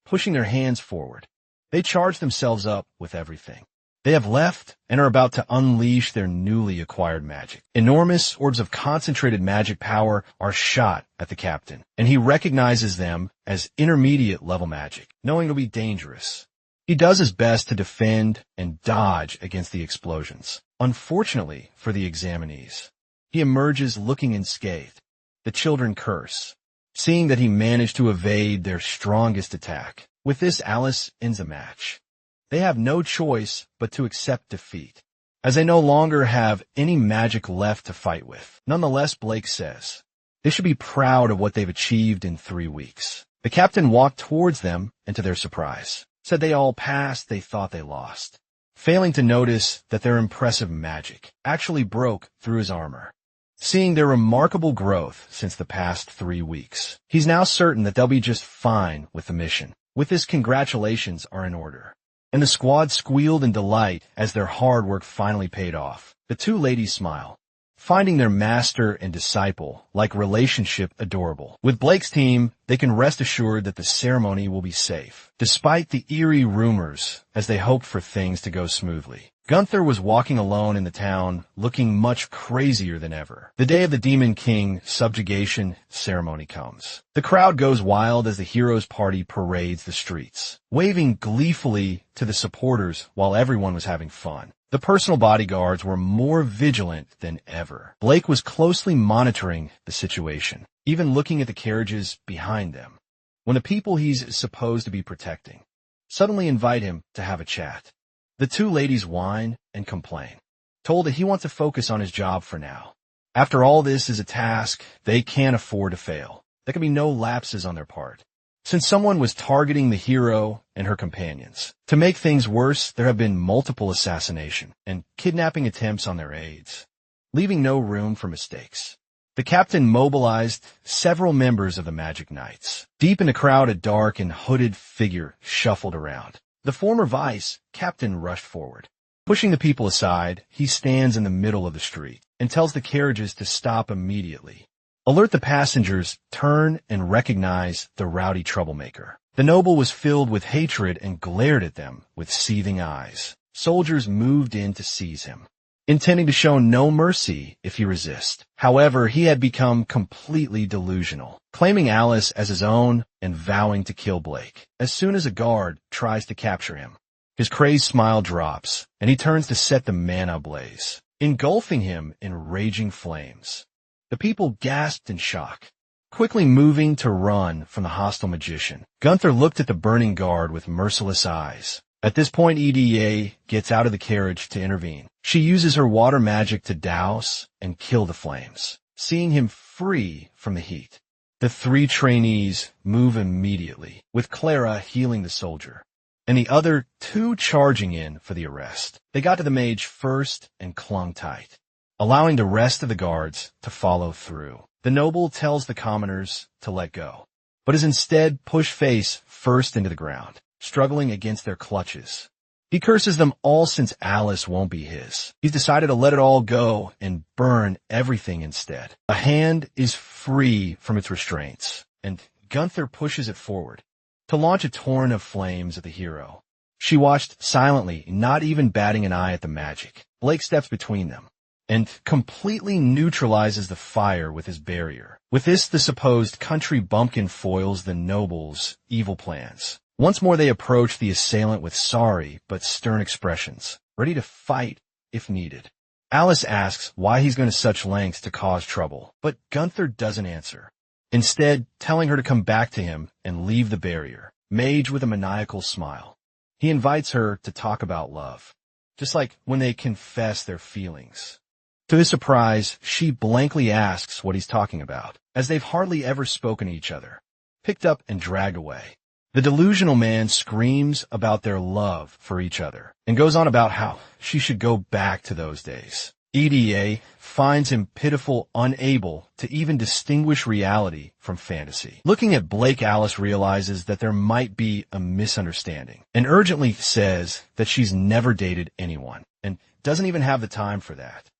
pushing their hands forward. They charge themselves up with everything they have left and are about to unleash their newly acquired magic. Enormous orbs of concentrated magic power are shot at the captain, and he recognizes them as intermediate-level magic, knowing it'll be dangerous. He does his best to defend and dodge against the explosions. Unfortunately for the examinees, he emerges looking unscathed. The children curse, seeing that he managed to evade their strongest attack. With this, Alice ends the match. They have no choice but to accept defeat, as they no longer have any magic left to fight with. Nonetheless, Blake says they should be proud of what they've achieved in 3 weeks. The captain walked towards them, and to their surprise, said they all passed, they thought they lost, failing to notice that their impressive magic actually broke through his armor. Seeing their remarkable growth since the past 3 weeks, he's now certain that they'll be just fine with the mission. With this, congratulations are in order, and the squad squealed in delight as their hard work finally paid off. The two ladies smile, finding their master and disciple-like relationship adorable. With Blake's team, they can rest assured that the ceremony will be safe, despite the eerie rumors, as they hoped for things to go smoothly. Gunther was walking alone in the town, looking much crazier than ever. The day of the Demon King subjugation ceremony comes. The crowd goes wild as the heroes' party parades the streets, waving gleefully to the supporters while everyone was having fun. The personal bodyguards were more vigilant than ever. Blake was closely monitoring the situation, even looking at the carriages behind them, when the people he's supposed to be protecting suddenly invite him to have a chat. The two ladies whine and complain, told that he wants to focus on his job for now. After all, this is a task they can't afford to fail. There can be no lapses on their part, since someone was targeting the hero and her companions. To make things worse, there have been multiple assassination and kidnapping attempts on their aides, leaving no room for mistakes. The captain mobilized several members of the Magic Knights. Deep in the crowd, a dark and hooded figure shuffled around. The former vice captain rushed forward. Pushing the people aside, he stands in the middle of the street and tells the carriages to stop immediately. Alert the passengers, turn and recognize the rowdy troublemaker. The noble was filled with hatred and glared at them with seething eyes. Soldiers moved in to seize him, intending to show no mercy if he resist. However, he had become completely delusional, claiming Alice as his own and vowing to kill Blake. As soon as a guard tries to capture him, his crazed smile drops, and he turns to set the man ablaze, engulfing him in raging flames. The people gasped in shock, quickly moving to run from the hostile magician. Gunther looked at the burning guard with merciless eyes. At this point, EDA gets out of the carriage to intervene. She uses her water magic to douse and kill the flames, seeing him free from the heat. The three trainees move immediately, with Clara healing the soldier, and the other two charging in for the arrest. They got to the mage first and clung tight, allowing the rest of the guards to follow through. The noble tells the commoners to let go, but is instead pushed face first into the ground, struggling against their clutches. He curses them all since Alice won't be his. He's decided to let it all go and burn everything instead. A hand is free from its restraints, and Gunther pushes it forward to launch a torrent of flames at the hero. She watched silently, not even batting an eye at the magic. Blake steps between them and completely neutralizes the fire with his barrier. With this, the supposed country bumpkin foils the noble's evil plans. Once more they approach the assailant with sorry but stern expressions, ready to fight if needed. Alice asks why he's going to such lengths to cause trouble, but Gunther doesn't answer, instead telling her to come back to him and leave the barrier. Mage with a maniacal smile. He invites her to talk about love, just like when they confess their feelings. To his surprise, she blankly asks what he's talking about, as they've hardly ever spoken to each other. Picked up and dragged away. The delusional man screams about their love for each other and goes on about how she should go back to those days. EDA finds him pitiful, unable to even distinguish reality from fantasy. Looking at Blake, Alice realizes that there might be a misunderstanding and urgently says that she's never dated anyone and doesn't even have the time for that.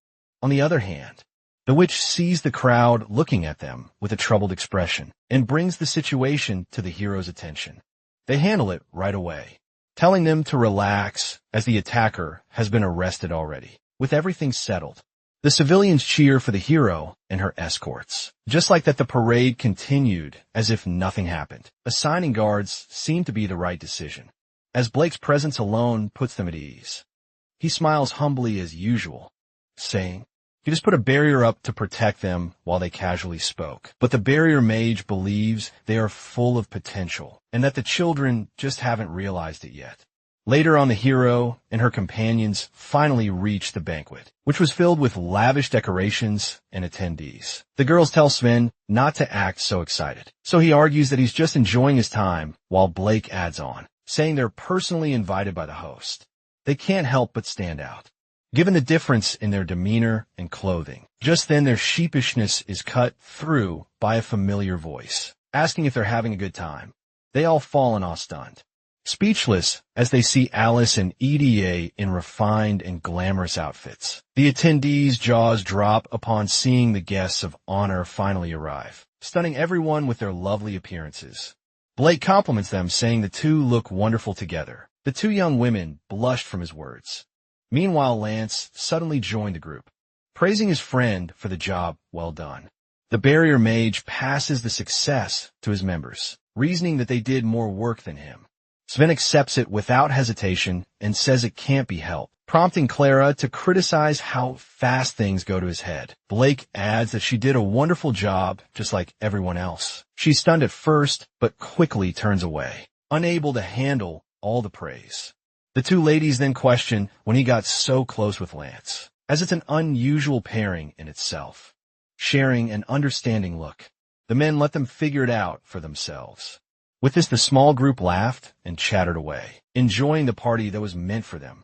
On the other hand, the witch sees the crowd looking at them with a troubled expression and brings the situation to the hero's attention. They handle it right away, telling them to relax as the attacker has been arrested already. With everything settled, the civilians cheer for the hero and her escorts. Just like that, the parade continued as if nothing happened. Assigning guards seemed to be the right decision, as Blake's presence alone puts them at ease. He smiles humbly as usual, saying he just put a barrier up to protect them while they casually spoke. But the barrier mage believes they are full of potential and that the children just haven't realized it yet. Later on, the hero and her companions finally reach the banquet, which was filled with lavish decorations and attendees. The girls tell Sven not to act so excited, so he argues that he's just enjoying his time, while Blake adds on, saying they're personally invited by the host. They can't help but stand out, given the difference in their demeanor and clothing. Just then, their sheepishness is cut through by a familiar voice, asking if they're having a good time. They all fall in awe, stunned, speechless as they see Alice and EDA in refined and glamorous outfits. The attendees' jaws drop upon seeing the guests of honor finally arrive, stunning everyone with their lovely appearances. Blake compliments them, saying the two look wonderful together. The two young women blushed from his words. Meanwhile, Lance suddenly joined the group, praising his friend for the job well done. The barrier mage passes the success to his members, reasoning that they did more work than him. Sven accepts it without hesitation and says it can't be helped, prompting Clara to criticize how fast things go to his head. Blake adds that she did a wonderful job, just like everyone else. She's stunned at first, but quickly turns away, unable to handle all the praise. The two ladies then question when he got so close with Lance, as it's an unusual pairing in itself. Sharing an understanding look, the men let them figure it out for themselves. With this, the small group laughed and chattered away, enjoying the party that was meant for them.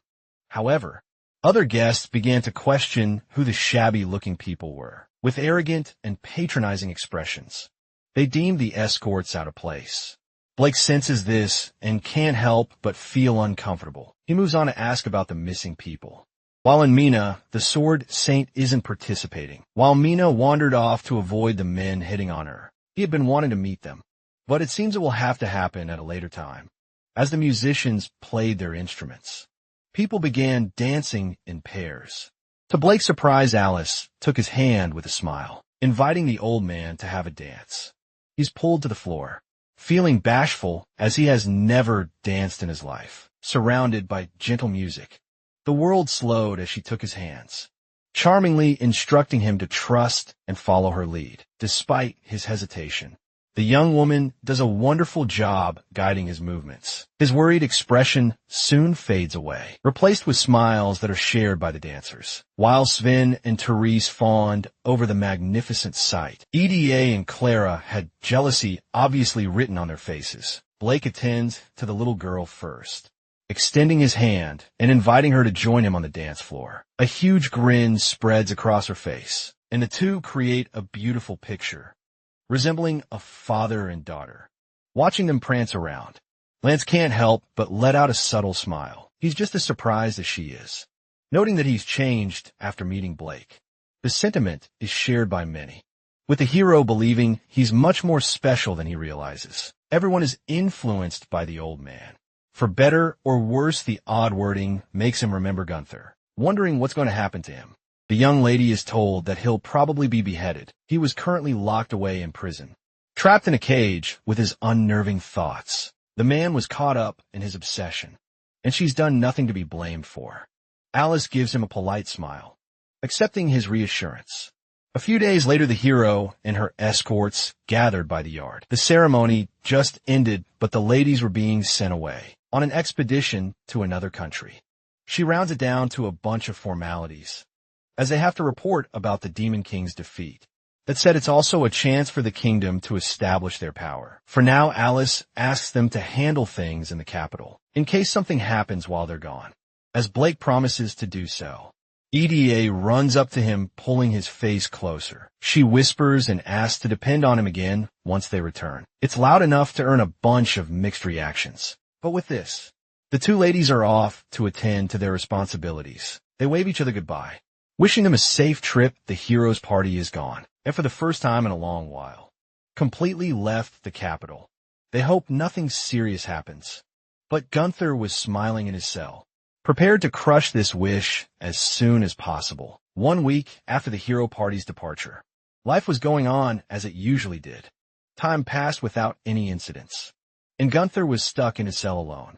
However, other guests began to question who the shabby-looking people were, with arrogant and patronizing expressions. They deemed the escorts out of place. Blake senses this and can't help but feel uncomfortable. He moves on to ask about the missing people. While in Mina, the sword saint isn't participating. While Mina wandered off to avoid the men hitting on her, he had been wanting to meet them. But it seems it will have to happen at a later time. As the musicians played their instruments, people began dancing in pairs. To Blake's surprise, Alice took his hand with a smile, inviting the old man to have a dance. He's pulled to the floor, feeling bashful as he has never danced in his life, surrounded by gentle music. The world slowed as she took his hands, charmingly instructing him to trust and follow her lead, despite his hesitation. The young woman does a wonderful job guiding his movements. His worried expression soon fades away, replaced with smiles that are shared by the dancers. While Sven and Therese fawned over the magnificent sight, EDA and Clara had jealousy obviously written on their faces. Blake attends to the little girl first, extending his hand and inviting her to join him on the dance floor. A huge grin spreads across her face, and the two create a beautiful picture, resembling a father and daughter. Watching them prance around, Lance can't help but let out a subtle smile. He's just as surprised as she is, noting that he's changed after meeting Blake. The sentiment is shared by many, with the hero believing he's much more special than he realizes. Everyone is influenced by the old man. For better or worse, the odd wording makes him remember Gunther, wondering what's going to happen to him. The young lady is told that he'll probably be beheaded. He was currently locked away in prison, trapped in a cage with his unnerving thoughts. The man was caught up in his obsession, and she's done nothing to be blamed for. Alice gives him a polite smile, accepting his reassurance. A few days later, the hero and her escorts gathered by the yard. The ceremony just ended, but the ladies were being sent away on an expedition to another country. She rounds it down to a bunch of formalities, as they have to report about the Demon King's defeat. That said, it's also a chance for the kingdom to establish their power. For now, Alice asks them to handle things in the capital, in case something happens while they're gone. As Blake promises to do so, EDA runs up to him, pulling his face closer. She whispers and asks to depend on him again once they return. It's loud enough to earn a bunch of mixed reactions. But with this, the two ladies are off to attend to their responsibilities. They wave each other goodbye. Wishing them a safe trip, the hero's party is gone, and for the first time in a long while, completely left the capital. They hope nothing serious happens. But Gunther was smiling in his cell, prepared to crush this wish as soon as possible. 1 week after the hero party's departure, life was going on as it usually did. Time passed without any incidents, and Gunther was stuck in his cell alone,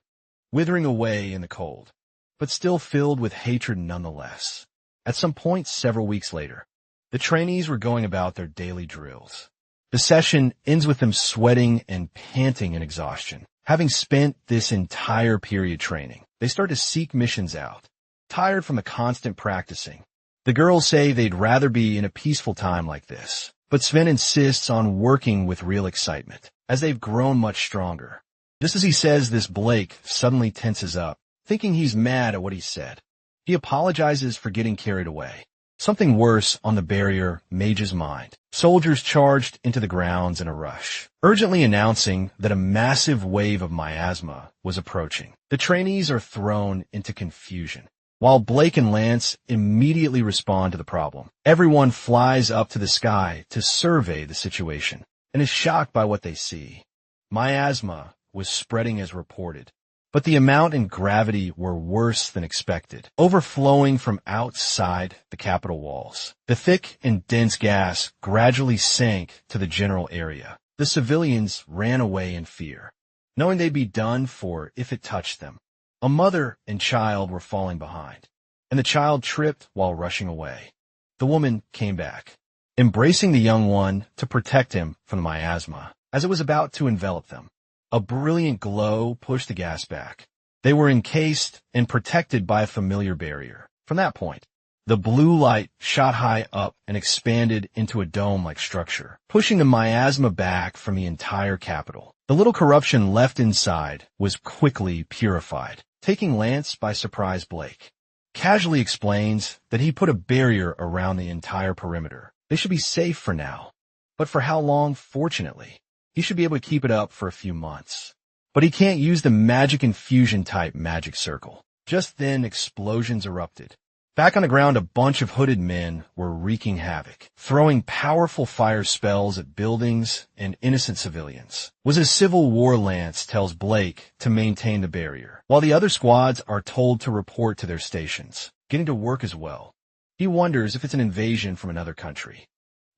withering away in the cold, but still filled with hatred nonetheless. At some point several weeks later, the trainees were going about their daily drills. The session ends with them sweating and panting in exhaustion. Having spent this entire period training, they start to seek missions out, tired from the constant practicing. The girls say they'd rather be in a peaceful time like this, but Sven insists on working with real excitement, as they've grown much stronger. Just as he says this, Blake suddenly tenses up, thinking he's mad at what he said. He apologizes for getting carried away. Something worse on the barrier mage's mind. Soldiers charged into the grounds in a rush, urgently announcing that a massive wave of miasma was approaching. The trainees are thrown into confusion, while Blake and Lance immediately respond to the problem. Everyone flies up to the sky to survey the situation, and is shocked by what they see. Miasma was spreading as reported, but the amount and gravity were worse than expected, overflowing from outside the capital walls. The thick and dense gas gradually sank to the general area. The civilians ran away in fear, knowing they'd be done for if it touched them. A mother and child were falling behind, and the child tripped while rushing away. The woman came back, embracing the young one to protect him from the miasma, as it was about to envelop them. A brilliant glow pushed the gas back. They were encased and protected by a familiar barrier. From that point, the blue light shot high up and expanded into a dome-like structure, pushing the miasma back from the entire capital. The little corruption left inside was quickly purified, taking Lance by surprise. Blake casually explains that he put a barrier around the entire perimeter. They should be safe for now. But for how long? Fortunately, he should be able to keep it up for a few months. But he can't use the magic infusion type magic circle. Just then, explosions erupted. Back on the ground, a bunch of hooded men were wreaking havoc, throwing powerful fire spells at buildings and innocent civilians. Was a Civil War. Lance tells Blake to maintain the barrier, while the other squads are told to report to their stations, getting to work as well. He wonders if it's an invasion from another country,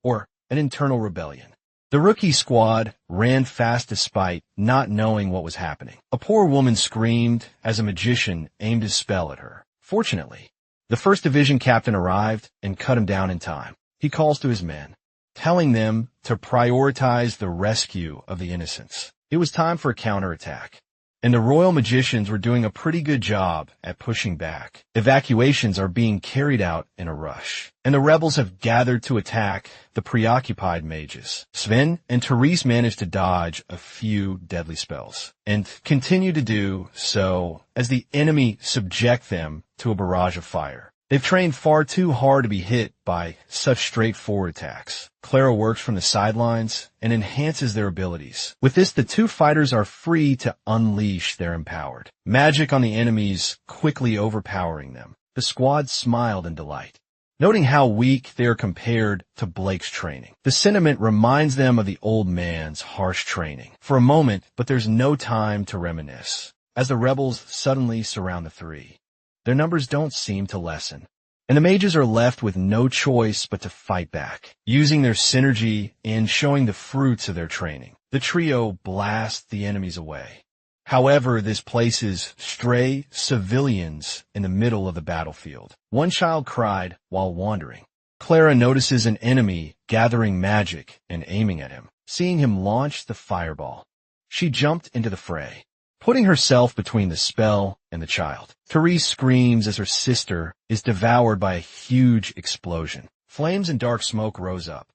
or an internal rebellion. The rookie squad ran fast despite not knowing what was happening. A poor woman screamed as a magician aimed his spell at her. Fortunately, the 1st Division captain arrived and cut him down in time. He calls to his men, telling them to prioritize the rescue of the innocents. It was time for a counterattack, and the royal magicians were doing a pretty good job at pushing back. Evacuations are being carried out in a rush, and the rebels have gathered to attack the preoccupied mages. Sven and Therese manage to dodge a few deadly spells, and continue to do so as the enemy subject them to a barrage of fire. They've trained far too hard to be hit by such straightforward attacks. Clara works from the sidelines and enhances their abilities. With this, the two fighters are free to unleash their empowered magic on the enemies, quickly overpowering them. The squad smiled in delight, noting how weak they are compared to Blake's training. The sentiment reminds them of the old man's harsh training for a moment, but there's no time to reminisce, as the rebels suddenly surround the three. Their numbers don't seem to lessen, and the mages are left with no choice but to fight back, using their synergy and showing the fruits of their training. The trio blasts the enemies away. However, this places stray civilians in the middle of the battlefield. One child cried while wandering. Clara notices an enemy gathering magic and aiming at him. Seeing him launch the fireball, she jumped into the fray, putting herself between the spell and the child. Therese screams as her sister is devoured by a huge explosion. Flames and dark smoke rose up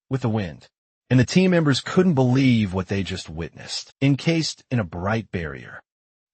with the wind, and the team members couldn't believe what they just witnessed. Encased in a bright barrier,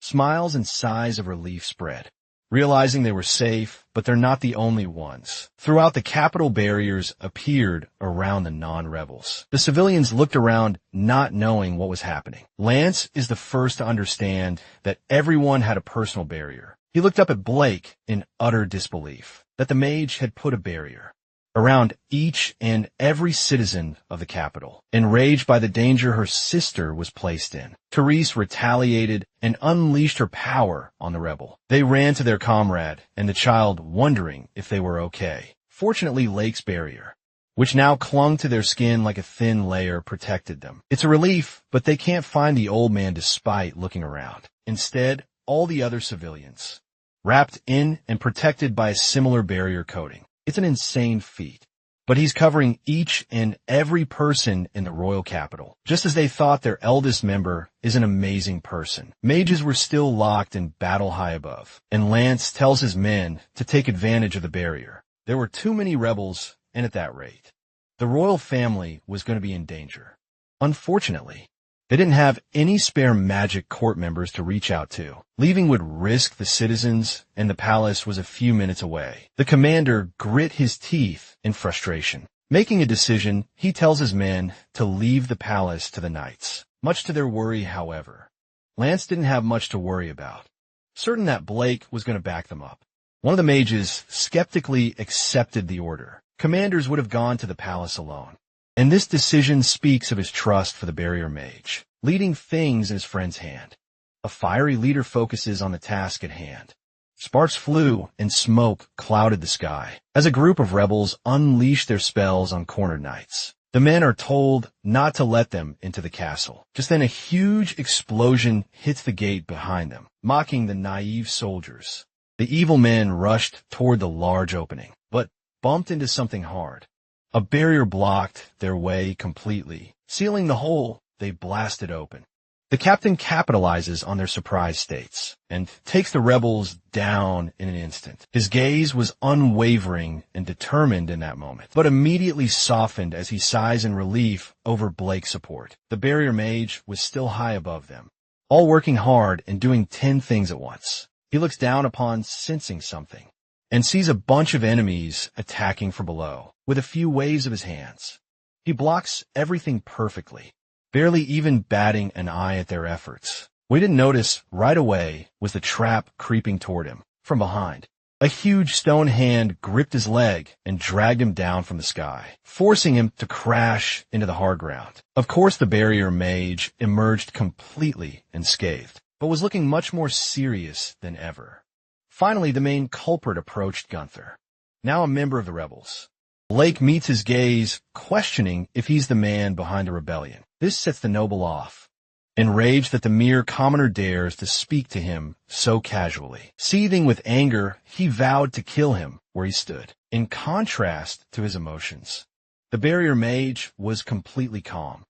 smiles and sighs of relief spread, realizing they were safe, but they're not the only ones. Throughout the capital, barriers appeared around the non-rebels. The civilians looked around, not knowing what was happening. Lance is the first to understand that everyone had a personal barrier. He looked up at Blake in utter disbelief that the mage had put a barrier around each and every citizen of the capital. Enraged by the danger her sister was placed in, Therese retaliated and unleashed her power on the rebel. They ran to their comrade and the child, wondering if they were okay. Fortunately, Lake's barrier, which now clung to their skin like a thin layer, protected them. It's a relief, but they can't find the old man despite looking around. Instead, all the other civilians, wrapped in and protected by a similar barrier coating. It's an insane feat, but he's covering each and every person in the royal capital, just as they thought their eldest member is an amazing person. Mages were still locked in battle high above, and Lance tells his men to take advantage of the barrier. There were too many rebels, and at that rate, the royal family was going to be in danger. Unfortunately, they didn't have any spare magic court members to reach out to. Leaving would risk the citizens, and the palace was a few minutes away. The commander grit his teeth in frustration. Making a decision, he tells his men to leave the palace to the knights. Much to their worry, however, Lance didn't have much to worry about, certain that Blake was going to back them up. One of the mages skeptically accepted the order. Commanders would have gone to the palace alone, and this decision speaks of his trust for the barrier mage, leading things in his friend's hand. A fiery leader focuses on the task at hand. Sparks flew and smoke clouded the sky as a group of rebels unleashed their spells on cornered knights. The men are told not to let them into the castle. Just then a huge explosion hits the gate behind them, mocking the naive soldiers. The evil men rushed toward the large opening, but bumped into something hard. A barrier blocked their way completely. Sealing the hole, they blasted open. The captain capitalizes on their surprise states and takes the rebels down in an instant. His gaze was unwavering and determined in that moment, but immediately softened as he sighs in relief over Blake's support. The barrier mage was still high above them, all working hard and doing 10 things at once. He looks down upon sensing something and sees a bunch of enemies attacking from below. With a few waves of his hands, he blocks everything perfectly, barely even batting an eye at their efforts. What he didn't notice right away was the trap creeping toward him from behind. A huge stone hand gripped his leg and dragged him down from the sky, forcing him to crash into the hard ground. Of course, the barrier mage emerged completely unscathed, but was looking much more serious than ever. Finally, the main culprit approached Gunther, now a member of the rebels. Blake meets his gaze, questioning if he's the man behind the rebellion. This sets the noble off, enraged that the mere commoner dares to speak to him so casually. Seething with anger, he vowed to kill him where he stood. In contrast to his emotions, the barrier mage was completely calm,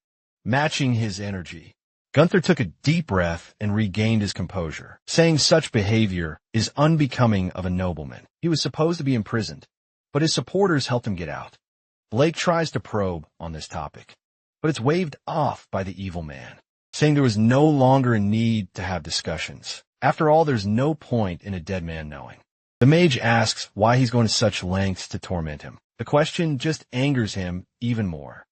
matching his energy. Gunther took a deep breath and regained his composure, saying such behavior is unbecoming of a nobleman. He was supposed to be imprisoned, but his supporters helped him get out. Blake tries to probe on this topic, but it's waved off by the evil man, saying there was no longer a need to have discussions. After all, there's no point in a dead man knowing. The mage asks why he's going to such lengths to torment him. The question just angers him even more,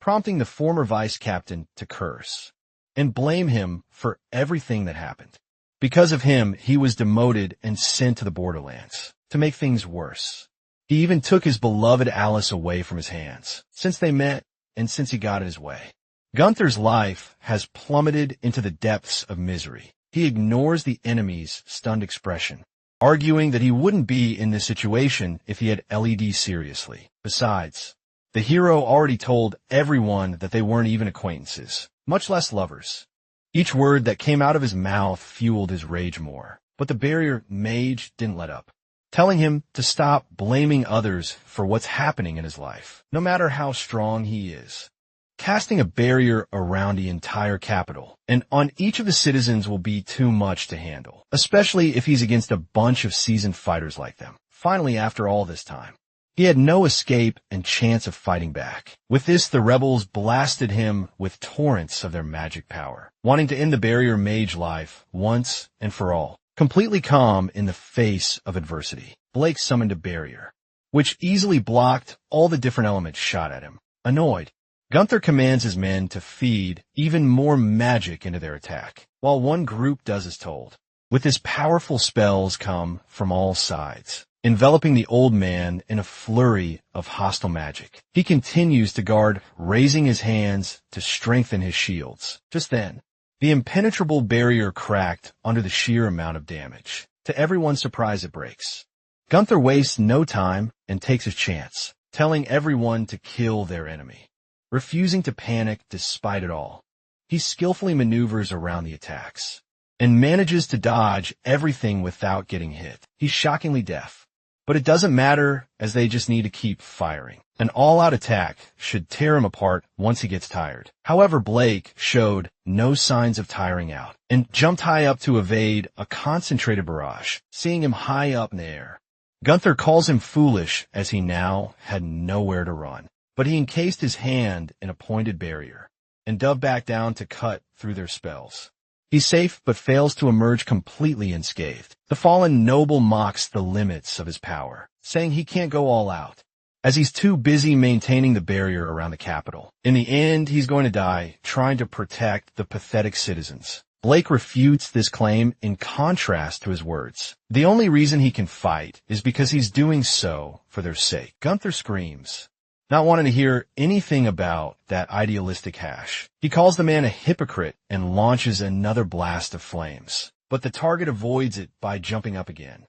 prompting the former vice captain to curse and blame him for everything that happened. Because of him, he was demoted and sent to the borderlands. To make things worse, he even took his beloved Alice away from his hands, since they met and since he got it his way. Gunther's life has plummeted into the depths of misery. He ignores the enemy's stunned expression, arguing that he wouldn't be in this situation if he had LED seriously. Besides, the hero already told everyone that they weren't even acquaintances, much less lovers. Each word that came out of his mouth fueled his rage more, but the barrier mage didn't let up, telling him to stop blaming others for what's happening in his life, no matter how strong he is. Casting a barrier around the entire capital and on each of the citizens will be too much to handle, especially if he's against a bunch of seasoned fighters like them. Finally, after all this time, he had no escape and chance of fighting back. With this, the rebels blasted him with torrents of their magic power, wanting to end the barrier mage life once and for all. Completely calm in the face of adversity, Blake summoned a barrier, which easily blocked all the different elements shot at him. Annoyed, Gunther commands his men to feed even more magic into their attack, while one group does as told. With his powerful spells come from all sides, enveloping the old man in a flurry of hostile magic. He continues to guard, raising his hands to strengthen his shields. Just then, the impenetrable barrier cracked under the sheer amount of damage. To everyone's surprise, it breaks. Gunther wastes no time and takes his chance, telling everyone to kill their enemy. Refusing to panic despite it all, he skillfully maneuvers around the attacks and manages to dodge everything without getting hit. He's shockingly deaf, but it doesn't matter as they just need to keep firing. An all-out attack should tear him apart once he gets tired. However, Blake showed no signs of tiring out and jumped high up to evade a concentrated barrage, seeing him high up in the air. Gunther calls him foolish as he now had nowhere to run. But he encased his hand in a pointed barrier and dove back down to cut through their spells. He's safe but fails to emerge completely unscathed. The fallen noble mocks the limits of his power, saying he can't go all out, as he's too busy maintaining the barrier around the capital. In the end, he's going to die trying to protect the pathetic citizens. Blake refutes this claim in contrast to his words. The only reason he can fight is because he's doing so for their sake. Gunther screams, not wanting to hear anything about that idealistic hash. He calls the man a hypocrite and launches another blast of flames, but the target avoids it by jumping up again.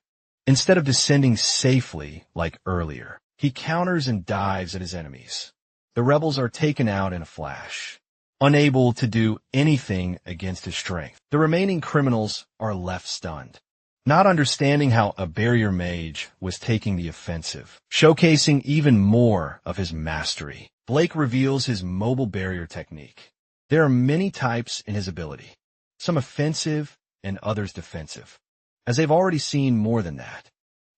Instead of descending safely like earlier, he counters and dives at his enemies. The rebels are taken out in a flash, unable to do anything against his strength. The remaining criminals are left stunned, not understanding how a barrier mage was taking the offensive, showcasing even more of his mastery. Blake reveals his mobile barrier technique. There are many types in his ability, some offensive and others defensive, as they've already seen more than that.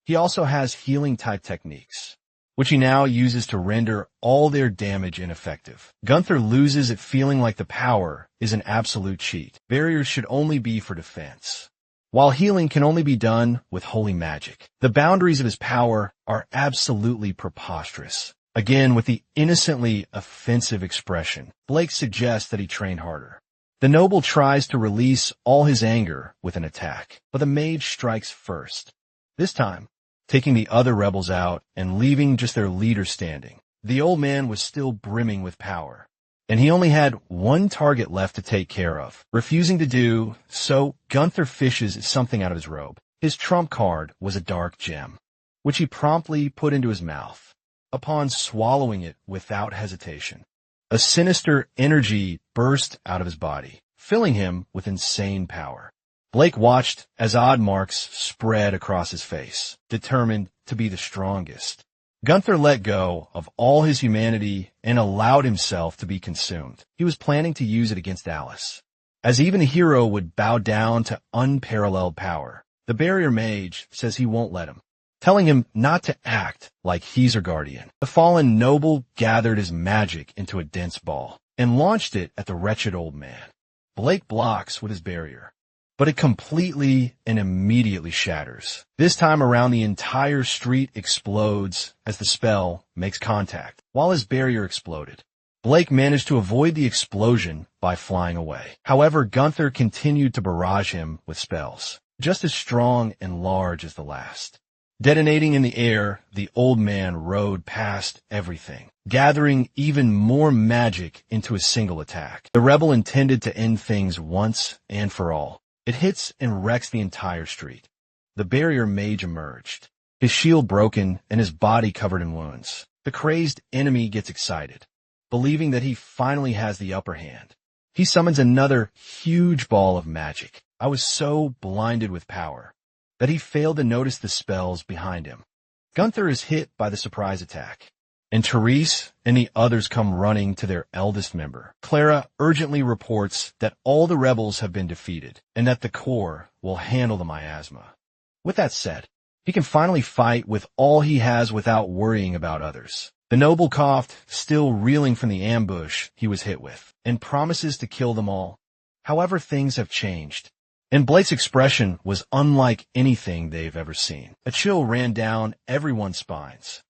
He also has healing type techniques, which he now uses to render all their damage ineffective. Gunther loses at feeling like the power is an absolute cheat. Barriers should only be for defense, while healing can only be done with holy magic. The boundaries of his power are absolutely preposterous. Again, with the innocently offensive expression, Blake suggests that he train harder. The noble tries to release all his anger with an attack, but the mage strikes first, this time taking the other rebels out and leaving just their leader standing. The old man was still brimming with power, and he only had one target left to take care of. Refusing to do so, Gunther fishes something out of his robe. His trump card was a dark gem, which he promptly put into his mouth. Upon swallowing it without hesitation, a sinister energy burst out of his body, filling him with insane power. Blake watched as odd marks spread across his face, determined to be the strongest. Gunther let go of all his humanity and allowed himself to be consumed. He was planning to use it against Alice, as even a hero would bow down to unparalleled power. The barrier mage says he won't let him, telling him not to act like he's her guardian. The fallen noble gathered his magic into a dense ball and launched it at the wretched old man. Blake blocks with his barrier, but it completely and immediately shatters. This time around, the entire street explodes as the spell makes contact. While his barrier exploded, Blake managed to avoid the explosion by flying away. However, Gunther continued to barrage him with spells, just as strong and large as the last. Detonating in the air, the old man rode past everything, gathering even more magic into a single attack. The rebel intended to end things once and for all. It hits and wrecks the entire street. The barrier mage emerged, his shield broken and his body covered in wounds. The crazed enemy gets excited, believing that he finally has the upper hand. He summons another huge ball of magic. I was so blinded with power that he failed to notice the spells behind him. Gunther is hit by the surprise attack, and Therese and the others come running to their eldest member. Clara urgently reports that all the rebels have been defeated and that the core will handle the miasma. With that said, he can finally fight with all he has without worrying about others. The noble coughed, still reeling from the ambush he was hit with, and promises to kill them all. However, things have changed, and Blake's expression was unlike anything they've ever seen. A chill ran down everyone's spines.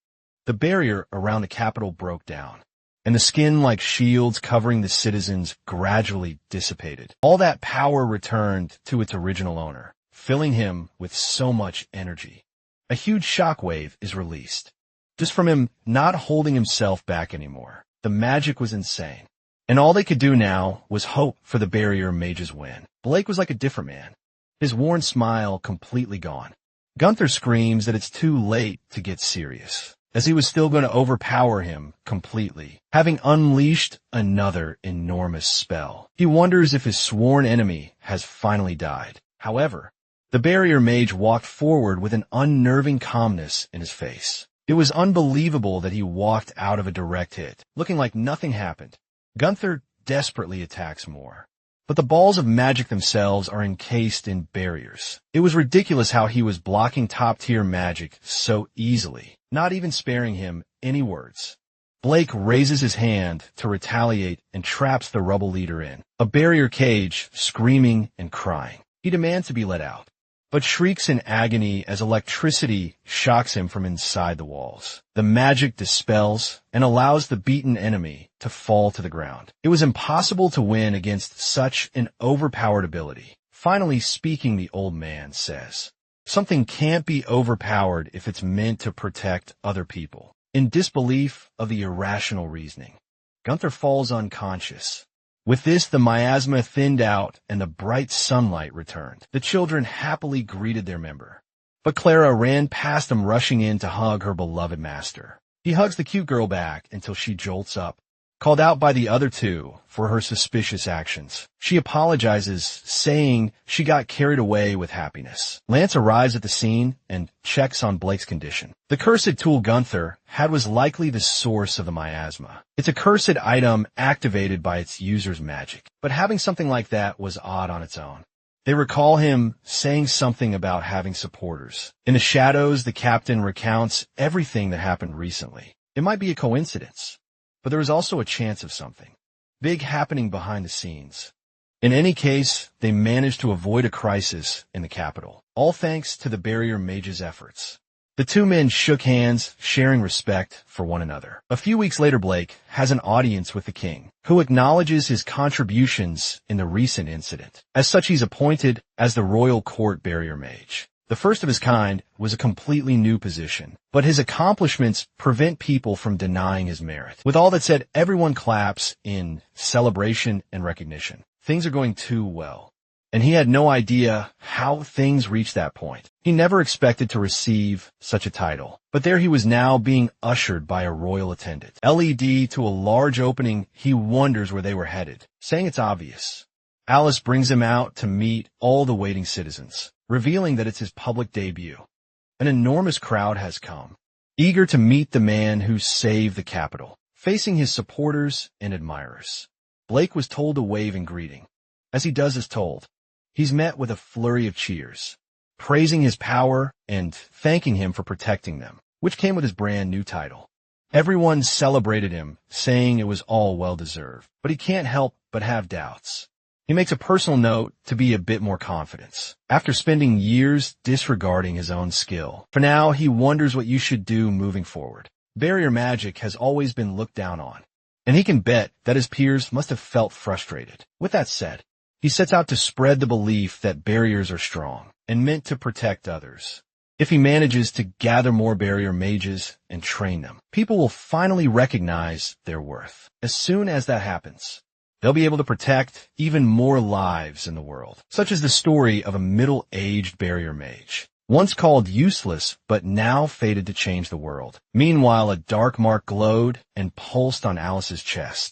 The barrier around the capital broke down, and the skin like shields covering the citizens gradually dissipated. All that power returned to its original owner, filling him with so much energy. A huge shockwave is released, just from him not holding himself back anymore. The magic was insane, and all they could do now was hope for the barrier mage's win. Blake was like a different man, his worn smile completely gone. Gunther screams that it's too late to get serious, as he was still going to overpower him completely, having unleashed another enormous spell. He wonders if his sworn enemy has finally died. However, the barrier mage walked forward with an unnerving calmness in his face. It was unbelievable that he walked out of a direct hit, looking like nothing happened. Gunther desperately attacks more, but the balls of magic themselves are encased in barriers. It was ridiculous how he was blocking top-tier magic so easily, not even sparing him any words. Blake raises his hand to retaliate and traps the rebel leader in a barrier cage, screaming and crying. He demands to be let out, but shrieks in agony as electricity shocks him from inside the walls. The magic dispels and allows the beaten enemy to fall to the ground. It was impossible to win against such an overpowered ability. Finally speaking, the old man says, "Something can't be overpowered if it's meant to protect other people." In disbelief of the irrational reasoning, Gunther falls unconscious. With this, the miasma thinned out and the bright sunlight returned. The children happily greeted their member, but Clara ran past him, rushing in to hug her beloved master. He hugs the cute girl back until she jolts up, called out by the other two for her suspicious actions. She apologizes, saying she got carried away with happiness. Lance arrives at the scene and checks on Blake's condition. The cursed tool Gunther had was likely the source of the miasma. It's a cursed item activated by its user's magic, but having something like that was odd on its own. They recall him saying something about having supporters. In the shadows, the captain recounts everything that happened recently. It might be a coincidence, but there is also a chance of something big happening behind the scenes. In any case, they managed to avoid a crisis in the capital, all thanks to the barrier mage's efforts. The two men shook hands, sharing respect for one another. A few weeks later, Blake has an audience with the king, who acknowledges his contributions in the recent incident. As such, he's appointed as the royal court barrier mage. The first of his kind was a completely new position, but his accomplishments prevent people from denying his merit. With all that said, everyone claps in celebration and recognition. Things are going too well, and he had no idea how things reached that point. He never expected to receive such a title, but there he was now being ushered by a royal attendant. LED to a large opening, he wonders where they were headed, saying it's obvious. Alice brings him out to meet all the waiting citizens, revealing that it's his public debut. An enormous crowd has come, eager to meet the man who saved the capital, facing his supporters and admirers. Blake was told to wave in greeting. As he does as told, he's met with a flurry of cheers, praising his power and thanking him for protecting them, which came with his brand new title. Everyone celebrated him, saying it was all well-deserved, but he can't help but have doubts. He makes a personal note to be a bit more confident. After spending years disregarding his own skill, for now he wonders what you should do moving forward. Barrier magic has always been looked down on, and he can bet that his peers must have felt frustrated. With that said, he sets out to spread the belief that barriers are strong and meant to protect others. If he manages to gather more barrier mages and train them, people will finally recognize their worth. As soon as that happens, they'll be able to protect even more lives in the world, such as the story of a middle-aged barrier mage, once called useless but now fated to change the world. Meanwhile, a dark mark glowed and pulsed on Alice's chest.